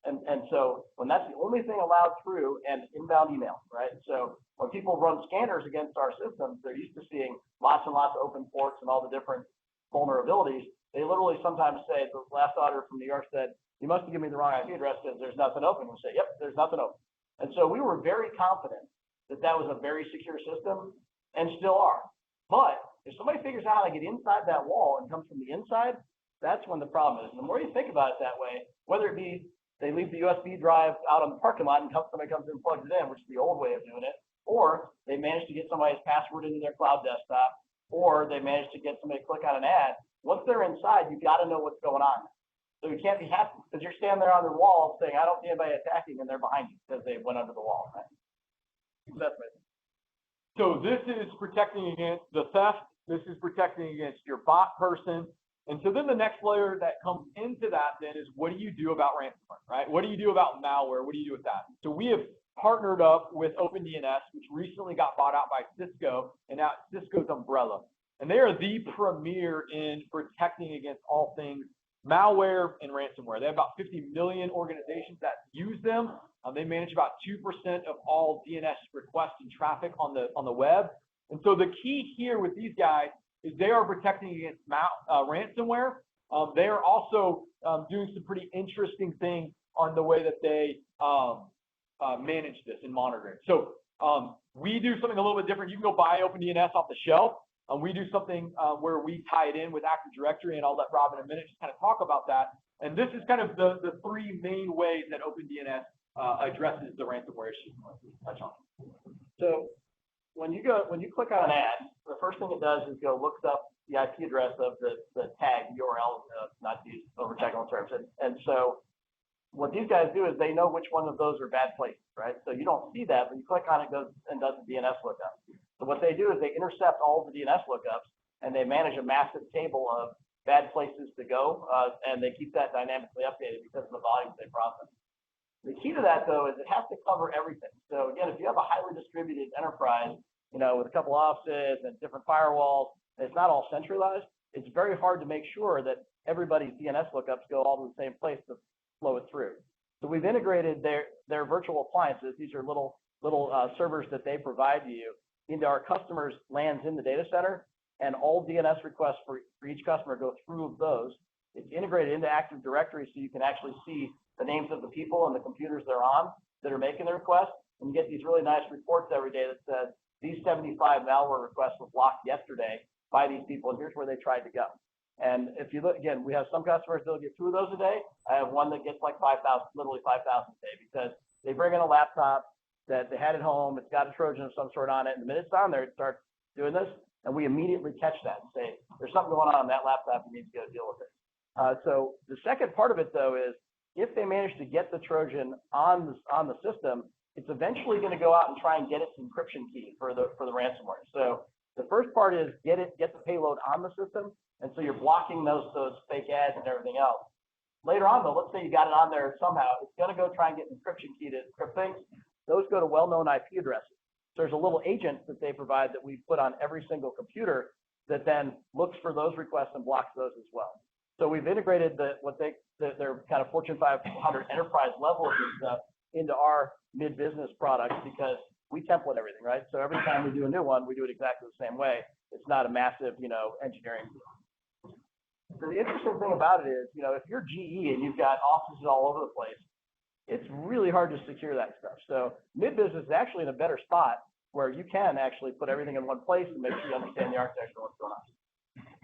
And so when that's the only thing allowed through, and inbound email, right? So when people run scanners against our systems, they're used to seeing lots and lots of open ports and all the different vulnerabilities. They literally sometimes say, the last auditor from New York said, "You must have given me the wrong IP address because there's nothing open." We say, "Yep, there's nothing open." And so we were very confident that that was a very secure system, and still are. But if somebody figures out how to get inside that wall and comes from the inside, that's when the problem is. And the more you think about it that way, whether it be they leave the USB drive out on the parking lot and somebody comes in and plugs it in, which is the old way of doing it, or they manage to get somebody's password into their cloud desktop, or they manage to get somebody to click on an ad. Once they're inside, you got to know what's going on. So you can't be happy because you're standing there on their wall saying, "I don't see anybody attacking," and they're behind you because they went under the wall. Right? That's right. So this is protecting against the theft. This is protecting against your bot person. And so then the next layer that comes into that then is, what do you do about ransomware, right? What do you do about malware? What do you do with that? So we have partnered up with OpenDNS, which recently got bought out by Cisco, and now it's Cisco's umbrella. And they are the premier in protecting against all things malware and ransomware. They have about 50 million organizations that use them. They manage about 2% of all DNS requests and traffic on the web. And so the key here with these guys is they are protecting against ransomware. They are also doing some pretty interesting things on the way that they manage this and monitor it. So we do something a little bit different. You can go buy OpenDNS off the shelf. We do something where we tie it in with Active Directory, and I'll let Rob in a minute just kind of talk about that. And this is kind of the three main ways that OpenDNS addresses the ransomware issue. Touch on. So when you click on an ad, the first thing it does is go looks up the IP address of the tag URL, not to use over technical terms. And so what these guys do is they know which one of those are bad places, right? So you don't see that, but you click on it, goes and does a DNS lookup. So what they do is they intercept all of the DNS lookups, and they manage a massive table of bad places to go, and they keep that dynamically updated because of the volumes they process. The key to that, though, is it has to cover everything. So again, if you have a highly distributed enterprise, with a couple offices and different firewalls, and it's not all centralized, it's very hard to make sure that everybody's DNS lookups go all to the same place to flow it through. So we've integrated their virtual appliances. These are little servers that they provide to you into our customers' LANs in the data center, and all DNS requests for each customer go through those. It's integrated into Active Directory, so you can actually see the names of the people and the computers they're on that are making the request, and you get these really nice reports every day that says, these 75 malware requests were blocked yesterday by these people, and here's where they tried to go. And if you look, again, we have some customers that'll get 2 of those a day. I have one that gets like 5,000, literally 5,000 a day, because they bring in a laptop that they had at home, it's got a Trojan of some sort on it, and the minute it's on there, it starts doing this, and we immediately catch that and say, there's something going on that laptop, you need to go deal with it. So the second part of it, though, is if they manage to get the Trojan on the system, it's eventually going to go out and try and get its encryption key for the ransomware. So the first part is get the payload on the system, and so you're blocking those fake ads and everything else. Later on, though, let's say you got it on there somehow, it's going to go try and get an encryption key to encrypt things. Those go to well-known IP addresses. So there's a little agent that they provide that we put on every single computer that then looks for those requests and blocks those as well. So we've integrated their kind of Fortune 500 enterprise level of this stuff into our mid-business products because we template everything, right? So every time we do a new one, we do it exactly the same way. It's not a massive, engineering. So the interesting thing about it is, if you're GE and you've got offices all over the place, it's really hard to secure that stuff. So mid-business is actually in a better spot where you can actually put everything in one place and make sure you understand the architecture and what's going on.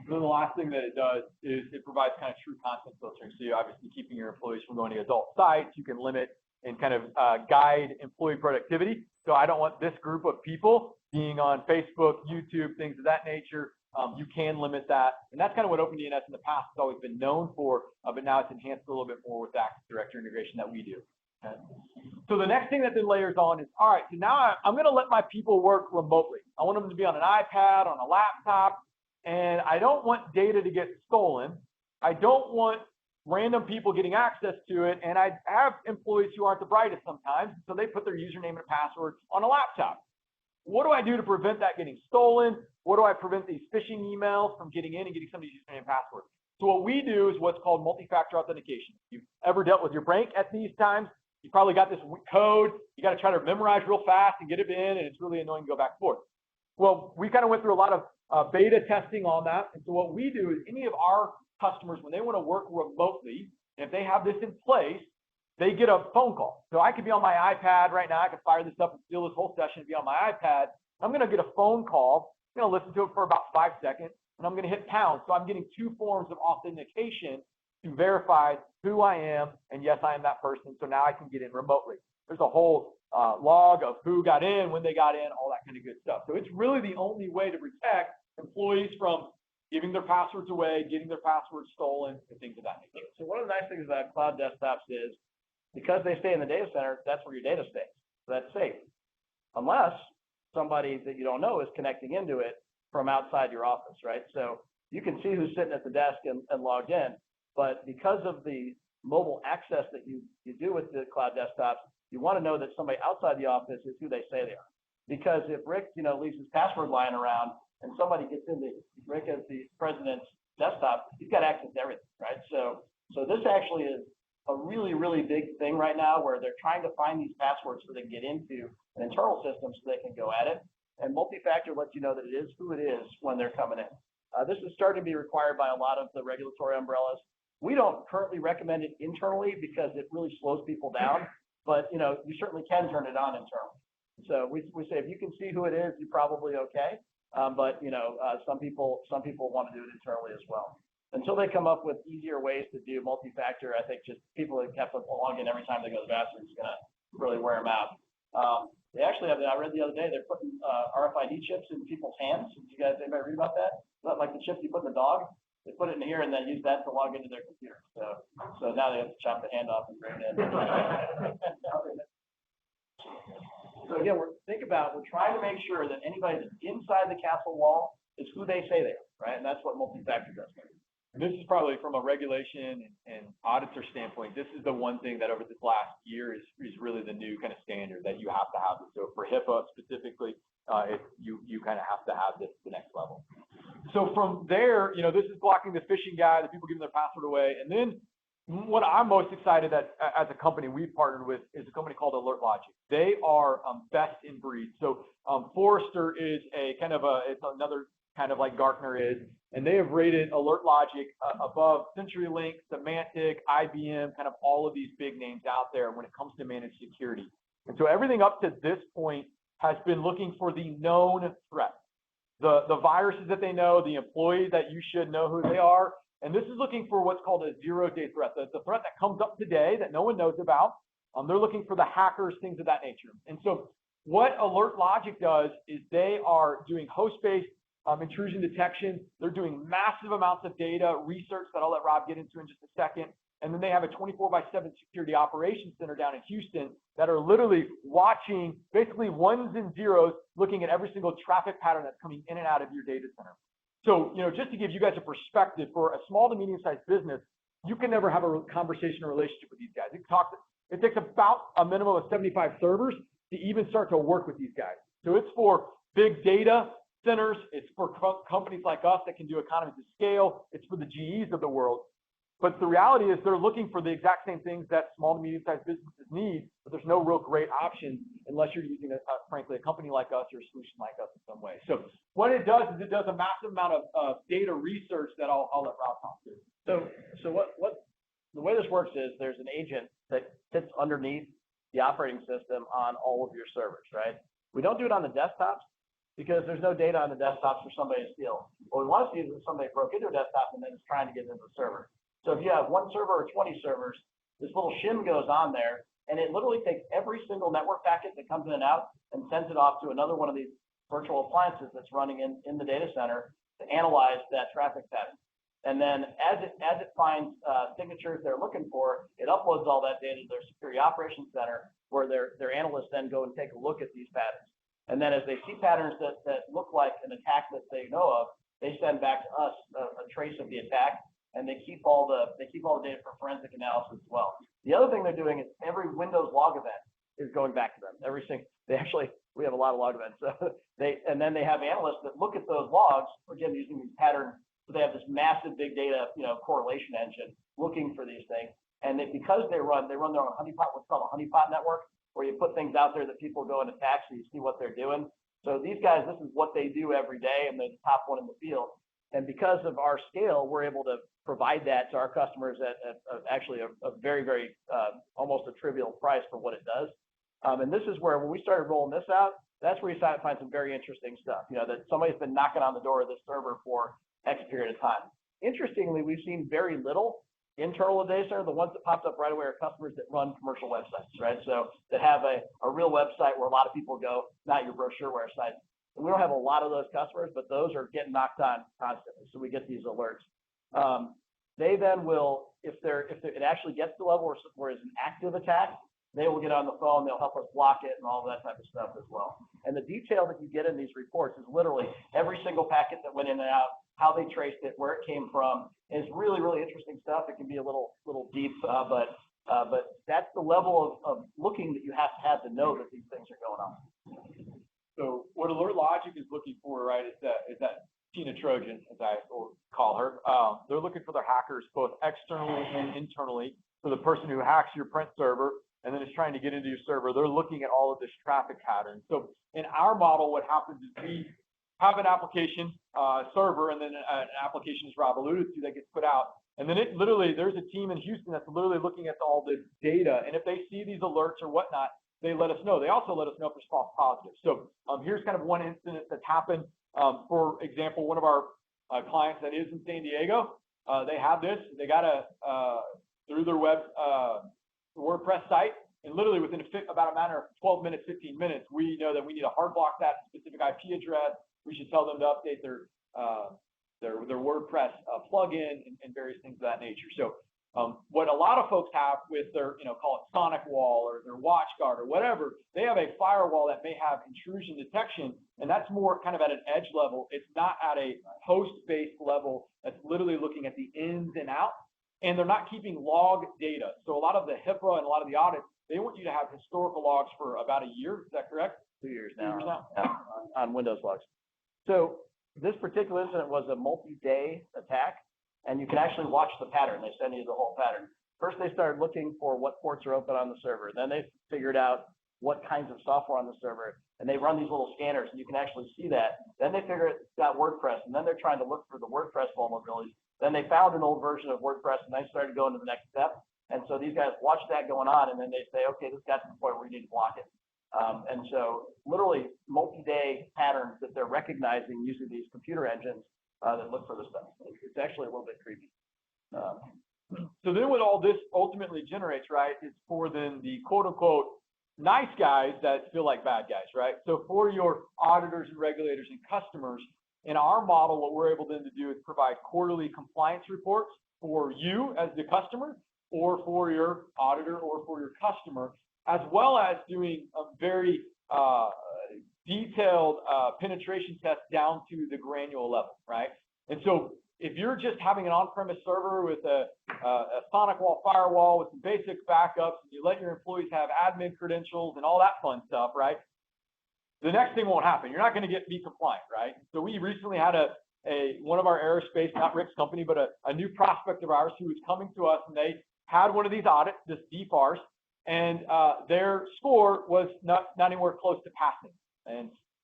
Then the last thing that it does is it provides kind of true content filtering. So you're obviously keeping your employees from going to adult sites. You can limit and kind of guide employee productivity. So I don't want this group of people being on Facebook, YouTube, things of that nature. you can limit that. And that's kind of what OpenDNS in the past has always been known for, but now it's enhanced a little bit more with the Active Directory integration that we do. Okay. So the next thing that then layers on is, all right, so now I'm going to let my people work remotely. I want them to be on an iPad, on a laptop, and I don't want data to get stolen. I don't want random people getting access to it, and I have employees who aren't the brightest sometimes, so they put their username and password on a laptop. What do I do to prevent that getting stolen? What do I prevent these phishing emails from getting in and getting somebody's username and password? So what we do is what's called multi-factor authentication. If you've ever dealt with your bank at these times, you probably got this code, you got to try to memorize real fast and get it in, and it's really annoying to go back and forth. Well, we kind of went through a lot of beta testing on that, and so what we do is any of our customers, when they want to work remotely, if they have this in place, they get a phone call. So I could be on my iPad right now, I could fire this up and steal this whole session and be on my iPad. I'm going to get a phone call, I'm going to listen to it for about 5 seconds, and I'm going to hit pound. So I'm getting 2 forms of authentication to verify who I am, and yes, I am that person, so now I can get in remotely. There's a whole log of who got in, when they got in, all that kind of good stuff. So it's really the only way to protect employees from giving their passwords away, getting their passwords stolen, and things of that nature. So one of the nice things about cloud desktops is because they stay in the data center, that's where your data stays. So that's safe. Unless somebody that you don't know is connecting into it from outside your office, right? So you can see who's sitting at the desk and logged in, but because of the mobile access that you do with the cloud desktops, you want to know that somebody outside the office is who they say they are. Because if Rick, leaves his password lying around and somebody gets into Rick as the president's desktop, he's got access to everything, right? So this actually is a really, really big thing right now where they're trying to find these passwords so they can get into an internal system so they can go at it. And multi-factor lets you know that it is who it is when they're coming in. This is starting to be required by a lot of the regulatory umbrellas. We don't currently recommend it internally because it really slows people down, but you certainly can turn it on internally. So we say if you can see who it is, you're probably okay. But some people want to do it internally as well. Until they come up with easier ways to do multi-factor, I think just people that have to log in every time they go to the bathroom is going to really wear them out. They actually have, I read the other day, they're putting RFID chips in people's hands. Did you guys, anybody read about that? Not like the chip you put in the dog. They put it in here and then use that to log into their computer. So now they have to chop the hand off and bring it in. So again, we're trying to make sure that anybody that's inside the castle wall is who they say they are, right? And that's what multi-factor does. This is probably from a regulation and auditor standpoint, this is the one thing that over this last year is really the new kind of standard that you have to have. So for HIPAA specifically, you kind of have to have this at the next level. So from there, this is blocking the phishing guy, the people giving their password away. And then what I'm most excited that as a company we've partnered with is a company called AlertLogic. They are best in breed. So Forrester is it's another kind of like Gartner is, and they have rated AlertLogic above CenturyLink, Symantec, IBM, kind of all of these big names out there when it comes to managed security. And so everything up to this point has been looking for the known threat, the viruses that they know, the employees that you should know who they are. And this is looking for what's called a zero-day threat, the threat that comes up today that no one knows about. They're looking for the hackers, things of that nature. And so what AlertLogic does is they are doing host-based intrusion detection. They're doing massive amounts of data research that I'll let Rob get into in just a second. And then they have a 24/7 security operations center down in Houston that are literally watching basically ones and zeros, looking at every single traffic pattern that's coming in and out of your data center. So, just to give you guys a perspective, for a small to medium-sized business, you can never have a conversation or relationship with these guys. It takes about a minimum of 75 servers to even start to work with these guys. So it's for big data centers. It's for companies like us that can do economies of scale. It's for the GEs of the world. But the reality is they're looking for the exact same things that small to medium-sized businesses need, but there's no real great option unless you're using, frankly, a company like us or a solution like us in some way. So what it does is it does a massive amount of data research that I'll let Rob talk to. So what the way this works is there's an agent that sits underneath the operating system on all of your servers, right? We don't do it on the desktops because there's no data on the desktops for somebody to steal. What we want to see is if somebody broke into a desktop and then is trying to get into the server. So if you have one server or 20 servers, this little shim goes on there, and it literally takes every single network packet that comes in and out and sends it off to another one of these virtual appliances that's running in the data center. to analyze that traffic pattern. And then as it finds signatures they're looking for, it uploads all that data to their security operations center, where their analysts then go and take a look at these patterns. And then as they see patterns that look like an attack that they know of, they send back to us a trace of the attack, and they keep all the data for forensic analysis as well. The other thing they're doing is every Windows log event is going back to them. We have a lot of log events. So and then they have analysts that look at those logs, again, using these patterns. So they have this massive big data, correlation engine looking for these things. And because they run their own honeypot, what's called a honeypot network, where you put things out there that people go and attack, so you see what they're doing. So these guys, this is what they do every day, and they're the top one in the field. And because of our scale, we're able to provide that to our customers at actually a very, very, almost a trivial price for what it does. And this is where, when we started rolling this out, that's where you find some very interesting stuff, that somebody's been knocking on the door of this server for X period of time. Interestingly, we've seen very little internal to data center. The ones that popped up right away are customers that run commercial websites, right? So that have a real website where a lot of people go, not your brochureware site. And we don't have a lot of those customers, but those are getting knocked on constantly. So we get these alerts. They then will, if it actually gets to the level where it's an active attack, they will get on the phone, they'll help us block it and all that type of stuff as well. And the detail that you get in these reports is literally every single packet that went in and out, how they traced it, where it came from. And it's really, really interesting stuff. It can be a little deep, but that's the level of looking that you have to know that these things are going on. So what Alert Logic is looking for, right, is that Tina Trojan, as I will call her. They're looking for their hackers both externally and internally. So the person who hacks your print server and then is trying to get into your server, they're looking at all of this traffic pattern. So in our model, what happens is we have an application server, and then an application, as Rob alluded to, that gets put out. And then there's a team in Houston that's literally looking at all the data. And if they see these alerts or whatnot, they let us know. They also let us know if there's false positives. So here's kind of one incident that's happened. For example, one of our clients that is in San Diego, they have this. They got through their WordPress site, and literally within about a matter of 12 minutes, 15 minutes, we know that we need to hard block that specific IP address. We should tell them to update their WordPress plugin and various things of that nature. So what a lot of folks have with their, call it SonicWall or their WatchGuard or whatever, they have a firewall that may have intrusion detection, and that's more kind of at an edge level. It's not at a host-based level that's literally looking at the ins and outs, and they're not keeping log data. So a lot of the HIPAA and a lot of the audits, they want you to have historical logs for about a year. Is that correct? 2 years now. 2 years now? Yeah, on Windows logs. So this particular incident was a multi-day attack, and you can actually watch the pattern. They send you the whole pattern. First, they started looking for what ports are open on the server. Then they figured out what kinds of software on the server, and they run these little scanners, and you can actually see that. Then they figure it's got WordPress, and then they're trying to look for the WordPress vulnerabilities. Then they found an old version of WordPress, and they started going to the next step. And so these guys watch that going on, and then they say, okay, this got to the point where we need to block it. And so literally multi-day patterns that they're recognizing using these computer engines that look for this stuff. It's actually a little bit creepy. So then what all this ultimately generates, right, is for then the quote-unquote nice guys that feel like bad guys, right? So for your auditors and regulators and customers, in our model, what we're able then to do is provide quarterly compliance reports for you as the customer, or for your auditor, or for your customer, as well as doing a very detailed penetration test down to the granular level, right? And so if you're just having an on-premise server with a SonicWall firewall with some basic backups, and you let your employees have admin credentials and all that fun stuff, right? The next thing won't happen. You're not going to be compliant, right? So we recently had one of our aerospace, not Rick's company, but a new prospect of ours who was coming to us, and they had one of these audits, this DFARS, and their score was not anywhere close to passing.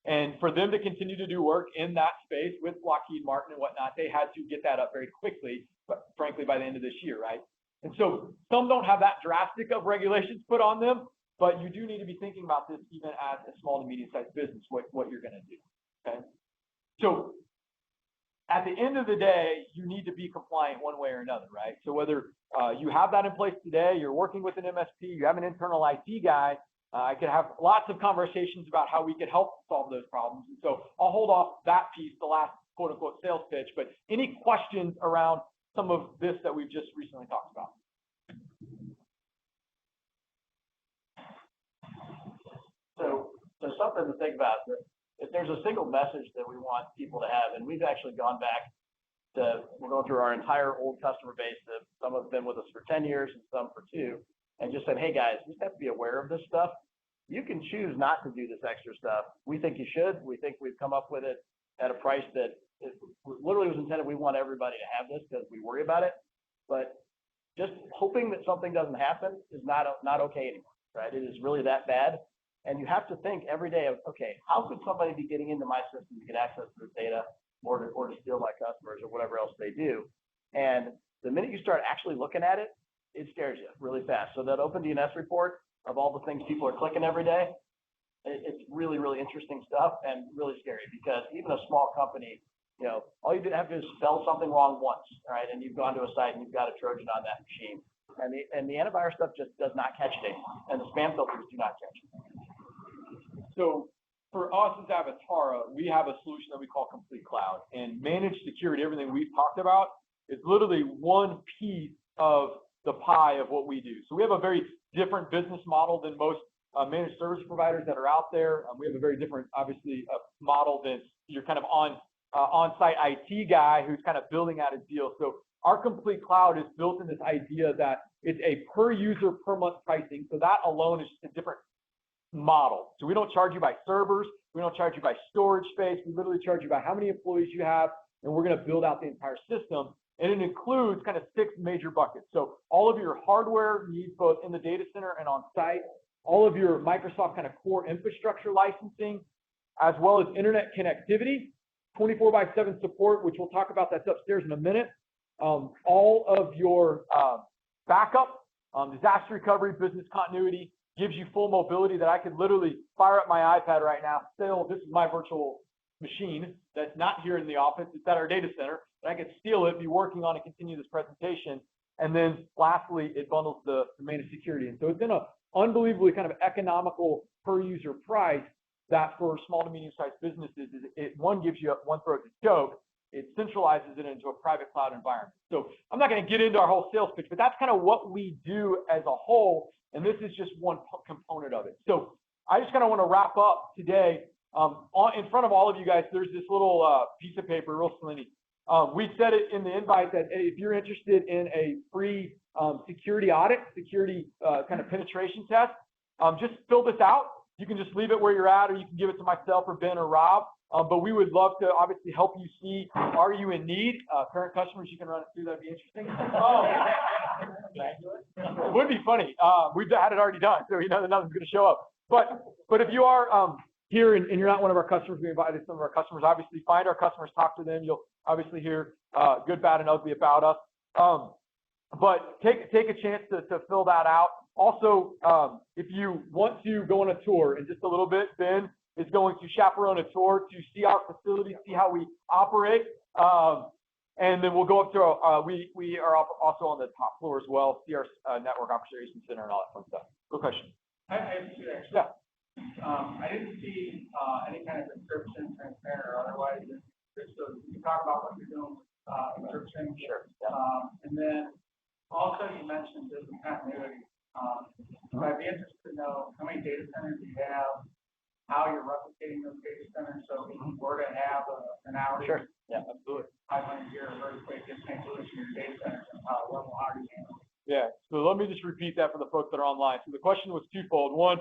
And for them to continue to do work in that space with Lockheed Martin and whatnot, they had to get that up very quickly, but frankly, by the end of this year, right? And so some don't have that drastic of regulations put on them, but you do need to be thinking about this even as a small to medium-sized business, what you're going to do, okay? So at the end of the day, you need to be compliant one way or another, right? So whether you have that in place today, you're working with an MSP, you have an internal IT guy, I could have lots of conversations about how we could help solve those problems. And so I'll hold off that piece, the last quote unquote sales pitch, but any questions around some of this that we've just recently talked about? So something to think about, if there's a single message that we want people to have, and we've actually gone back we're going through our entire old customer base, that some have been with us for 10 years and some for 2, and just said, hey guys, you just have to be aware of this stuff. You can choose not to do this extra stuff. We think you should. We think we've come up with it at a price that literally was intended. We want everybody to have this because we worry about it, but just hoping that something doesn't happen is not okay anymore, right? It is really that bad. And you have to think every day of, okay, how could somebody be getting into my system to get access to this data or to steal my customers or whatever else they do? And the minute you start actually looking at it, it scares you really fast. So that OpenDNS report of all the things people are clicking every day, it's really, really interesting stuff and really scary, because even a small company, you know, all you have to do is spell something wrong once, right? And you've gone to a site and you've got a Trojan on that machine. And the antivirus stuff just does not catch it anymore, and the spam filters do not catch it. So for us as Avatara, we have a solution that we call Complete Cloud, and managed security, everything we've talked about, is literally one piece of the pie of what we do. So we have a very different business model than most managed service providers that are out there. We have a very different, obviously, model than your kind of on-site IT guy who's kind of building out his deal. So our Complete Cloud is built in this idea that it's a per user per month pricing. So that alone is just a different model. So we don't charge you by servers. We don't charge you by storage space. We literally charge you by how many employees you have, and we're going to build out the entire system. And it includes kind of 6 major buckets. So all of your hardware needs, both in the data center and on site, all of your Microsoft kind of core infrastructure licensing, as well as internet connectivity, 24/7 support, which we'll talk about, that's upstairs in a minute. All of your backup, disaster recovery, business continuity, gives you full mobility that I could literally fire up my iPad right now, say, oh, this is my virtual machine that's not here in the office, it's at our data center, and I could steal it, be working on it, continue this presentation. And then lastly, it bundles the managed security. And so it's in an unbelievably kind of economical per user price that for small to medium sized businesses, one gives you one throat to choke, it centralizes it into a private cloud environment. So I'm not going to get into our whole sales pitch, but that's kind of what we do as a whole. And this is just one component of it. So I just kind of want to wrap up today. In front of all of you guys, there's this little piece of paper, real slinty. We said it in the invite that if you're interested in a free security audit, security kind of penetration test, just fill this out. You can just leave it where you're at, or you can give it to myself or Ben or Rob. But we would love to obviously help you see, are you in need? Current customers, you can run it through, that'd be interesting. It would be funny. We've had it already done, so you know that nothing's going to show up. But if you are here and you're not one of our customers, we invited some of our customers. Obviously, find our customers, talk to them. You'll obviously hear good, bad, and ugly about us. But take a chance to fill that out. Also, if you want to go on a tour in just a little bit, Ben is going to chaperone a tour to see our facility, see how we operate. And then we'll go up to we are also on the top floor as well, see our network operations center and all that fun stuff. Good question. I have 2 actually. Yeah. I didn't see any kind of encryption, transparent or otherwise. So you talk about what you're doing with encryption. Sure. Yeah. And then also you mentioned business continuity. So I'd be interested to know how many data centers you have, how you're replicating those data centers. So if you were to have an outage, Sure. Yeah, absolutely. 500 year earthquake in St. Louis in your data centers, and how are you handling it? Yeah. So let me just repeat that for the folks that are online. So the question was twofold. One,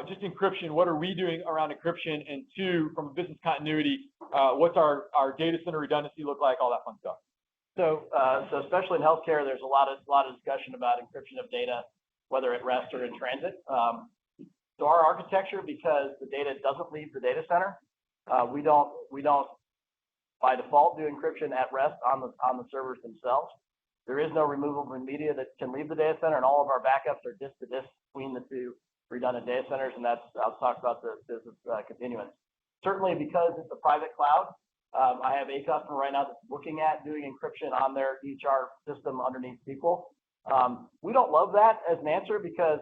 just encryption. What are we doing around encryption? And 2, from a business continuity, what's our data center redundancy look like? All that fun stuff. So especially in healthcare, there's a lot of discussion about encryption of data, whether at rest or in transit. So our architecture, because the data doesn't leave the data center, we don't by default do encryption at rest on the servers themselves. There is no removable media that can leave the data center, and all of our backups are disk to disk between the 2 redundant data centers, and I'll talk about the business continuance. Certainly, because it's a private cloud, I have a customer right now that's looking at doing encryption on their EHR system underneath SQL. We don't love that as an answer, because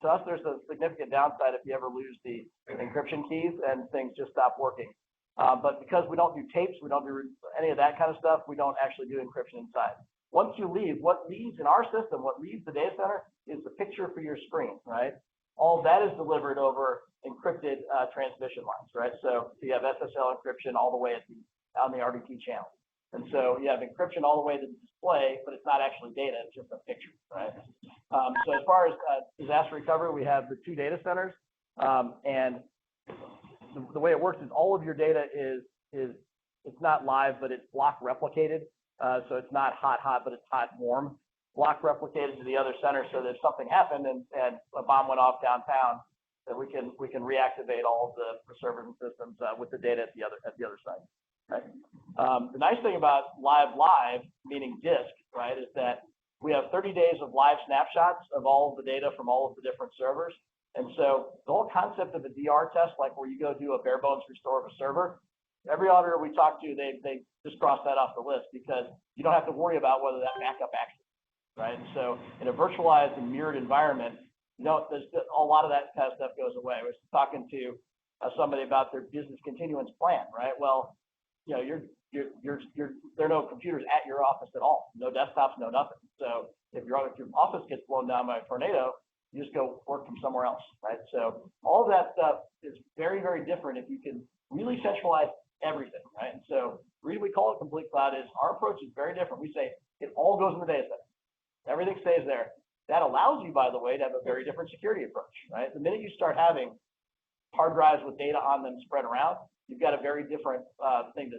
to us there's a significant downside if you ever lose the encryption keys and things just stop working. But because we don't do tapes, we don't do any of that kind of stuff, we don't actually do encryption inside. Once you leave, what leaves in our system, what leaves the data center is the picture for your screen, right? All of that is delivered over encrypted transmission lines, right? So you have SSL encryption all the way on the RDP channel. And so you have encryption all the way to the display, but it's not actually data, it's just a picture, right? So as far as disaster recovery, we have the 2 data centers. And the way it works is all of your data is it's not live, but it's block replicated. So it's not hot, but it's hot, warm. Block replicated to the other center, so that if something happened and a bomb went off downtown, that we can reactivate all of the servers and systems with the data at the other site. Right. The nice thing about live, meaning disk, right, is that we have 30 days of live snapshots of all of the data from all of the different servers. And so the whole concept of a DR test, like where you go do a bare bones restore of a server, every auditor we talk to, they just cross that off the list because you don't have to worry about whether that backup actually, right? And so in a virtualized and mirrored environment, there's a lot of that kind of stuff goes away. I was talking to somebody about their business continuance plan, right? Well, there are no computers at your office at all, no desktops, no nothing. So if your office gets blown down by a tornado, you just go work from somewhere else, right? So all of that stuff is very, very different if you can really centralize everything, right? And so the reason we call it complete cloud is our approach is very different. We say it all goes in the data center. Everything stays there. That allows you, by the way, to have a very different security approach, right? The minute you start having hard drives with data on them spread around, you've got a very different thing to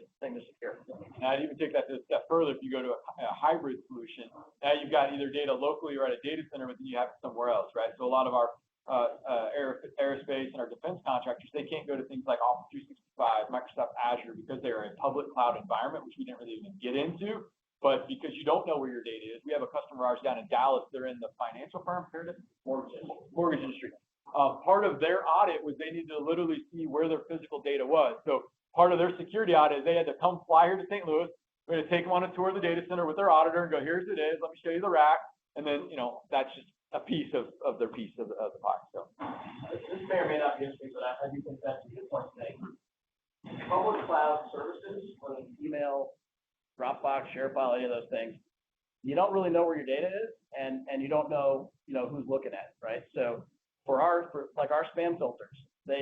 secure. And I'd even take that a step further. If you go to a hybrid solution, now you've got either data locally or at a data center, but then you have it somewhere else, right? So a lot of our aerospace and our defense contractors, they can't go to things like Office 365, Microsoft Azure, because they're a public cloud environment, which we didn't really even get into. But because you don't know where your data is, we have a customer of ours down in Dallas. They're in the financial firm, mortgage industry. Part of their audit was they needed to literally see where their physical data was. So part of their security audit is they had to come fly here to St. Louis. We're going to take them on a tour of the data center with their auditor and go, here's it is. Let me show you the rack. And then, that's just a piece of their piece of the pie. So this may or may not be interesting, but I do think that's a good point to make. Public cloud services, whether it's email, Dropbox, ShareFile, any of those things, you don't really know where your data is, and you don't know, who's looking at it, right? So for our spam filters,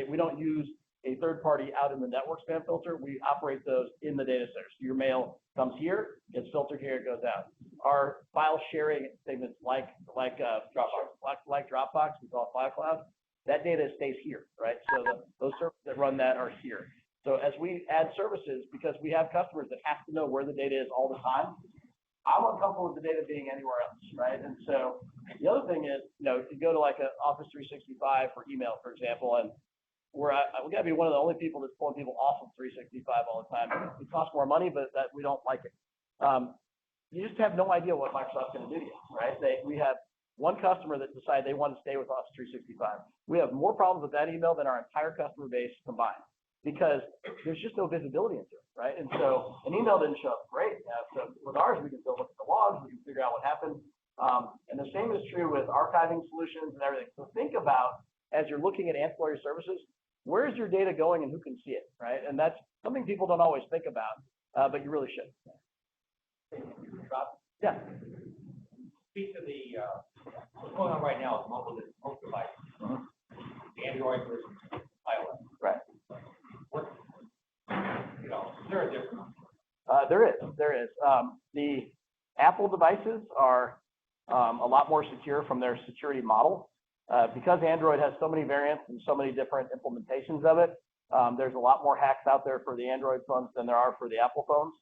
we don't use a third party out in the network spam filter. We operate those in the data center. So your mail comes here, gets filtered here, it goes out. Our file sharing things like Dropbox, we call it File Cloud, that data stays here, right? So those servers that run that are here. So as we add services, because we have customers that have to know where the data is all the time, I'm uncomfortable with the data being anywhere else, right? And so the other thing is, if you go to like an Office 365 for email, for example, and we got to be one of the only people that's pulling people off of 365 all the time. It costs more money, but that we don't like it. You just have no idea what Microsoft's going to do to you, right? We have one customer that decided they want to stay with Office 365. We have more problems with that email than our entire customer base combined, because there's just no visibility into it, right? And so an email didn't show up, great. So with ours, we can still look at the logs, we can figure out what happened. And the same is true with archiving solutions and everything. So think about, as you're looking at ancillary services, where is your data going and who can see it, right? And that's something people don't always think about, but you really should. Yeah. Speak to the, what's going on right now with mobile devices. The Android versus iOS. Right. Is there a difference? There is. The Apple devices are a lot more secure from their security model. Because Android has so many variants and so many different implementations of it, there's a lot more hacks out there for the Android phones than there are for the Apple phones.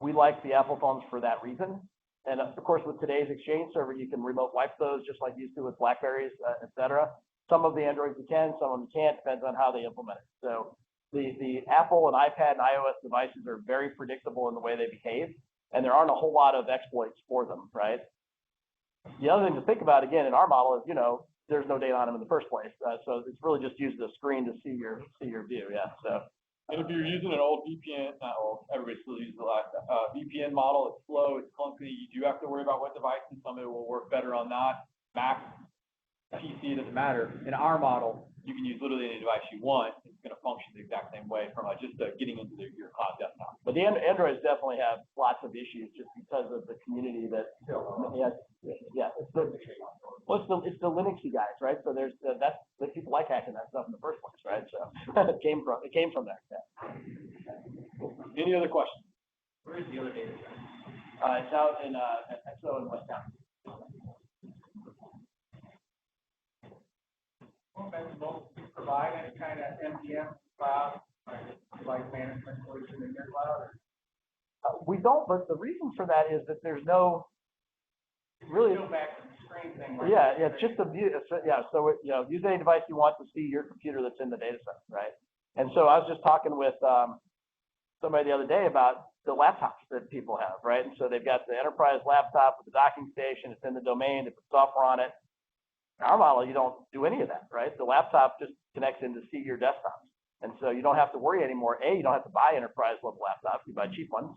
We like the Apple phones for that reason. And of course, with today's Exchange server, you can remote wipe those just like you used to with Blackberries, et cetera. Some of the Androids you can, some of them can't, depends on how they implement it. So the Apple and iPad and iOS devices are very predictable in the way they behave, and there aren't a whole lot of exploits for them, right? The other thing to think about, again, in our model is, there's no data on them in the first place. So it's really just use the screen to see your view, yeah. So. And if you're using an old VPN, not old, everybody still uses the last VPN model, it's slow, it's clunky, you do have to worry about what devices, some of it will work better on that. Mac, PC, it doesn't matter. In our model, you can use literally any device you want. It's going to function the exact same way from getting into your cloud desktop. But the Androids definitely have lots of issues just because of the community that, it's the Linuxy guys, right? So that's the people like hacking that stuff in the first place, right? So it came from there. Yeah. Any other questions? Where is the other data center? It's out in XO in West County. Well, then we'll provide any kind of MDM cloud, like management solution in your cloud, or We don't, but the reason for that is that there's no really. go back to the screen thing. like- Yeah, it's just a view. So use any device you want to see your computer that's in the data center, right? And so I was just talking with somebody the other day about the laptops that people have, right? And so they've got the enterprise laptop with the docking station. It's in the domain. They put software on it. In our model, you don't do any of that, right? The laptop just connects into see your desktops. And so you don't have to worry anymore. You don't have to buy enterprise level laptops. You buy cheap ones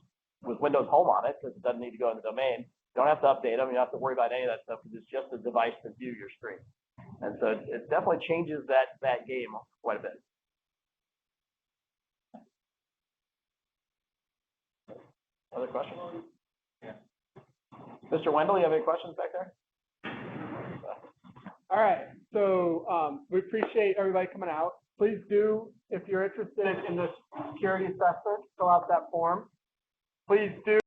with Windows Home on it because it doesn't need to go in the domain. You don't have to update them. You don't have to worry about any of that stuff because it's just a device to view your screen. And so it definitely changes that game quite a bit. Other questions? Yeah. Mr. Wendell, you have any questions back there? All right, so we appreciate everybody coming out. Please do, if you're interested in this security assessment, fill out that form. Please do.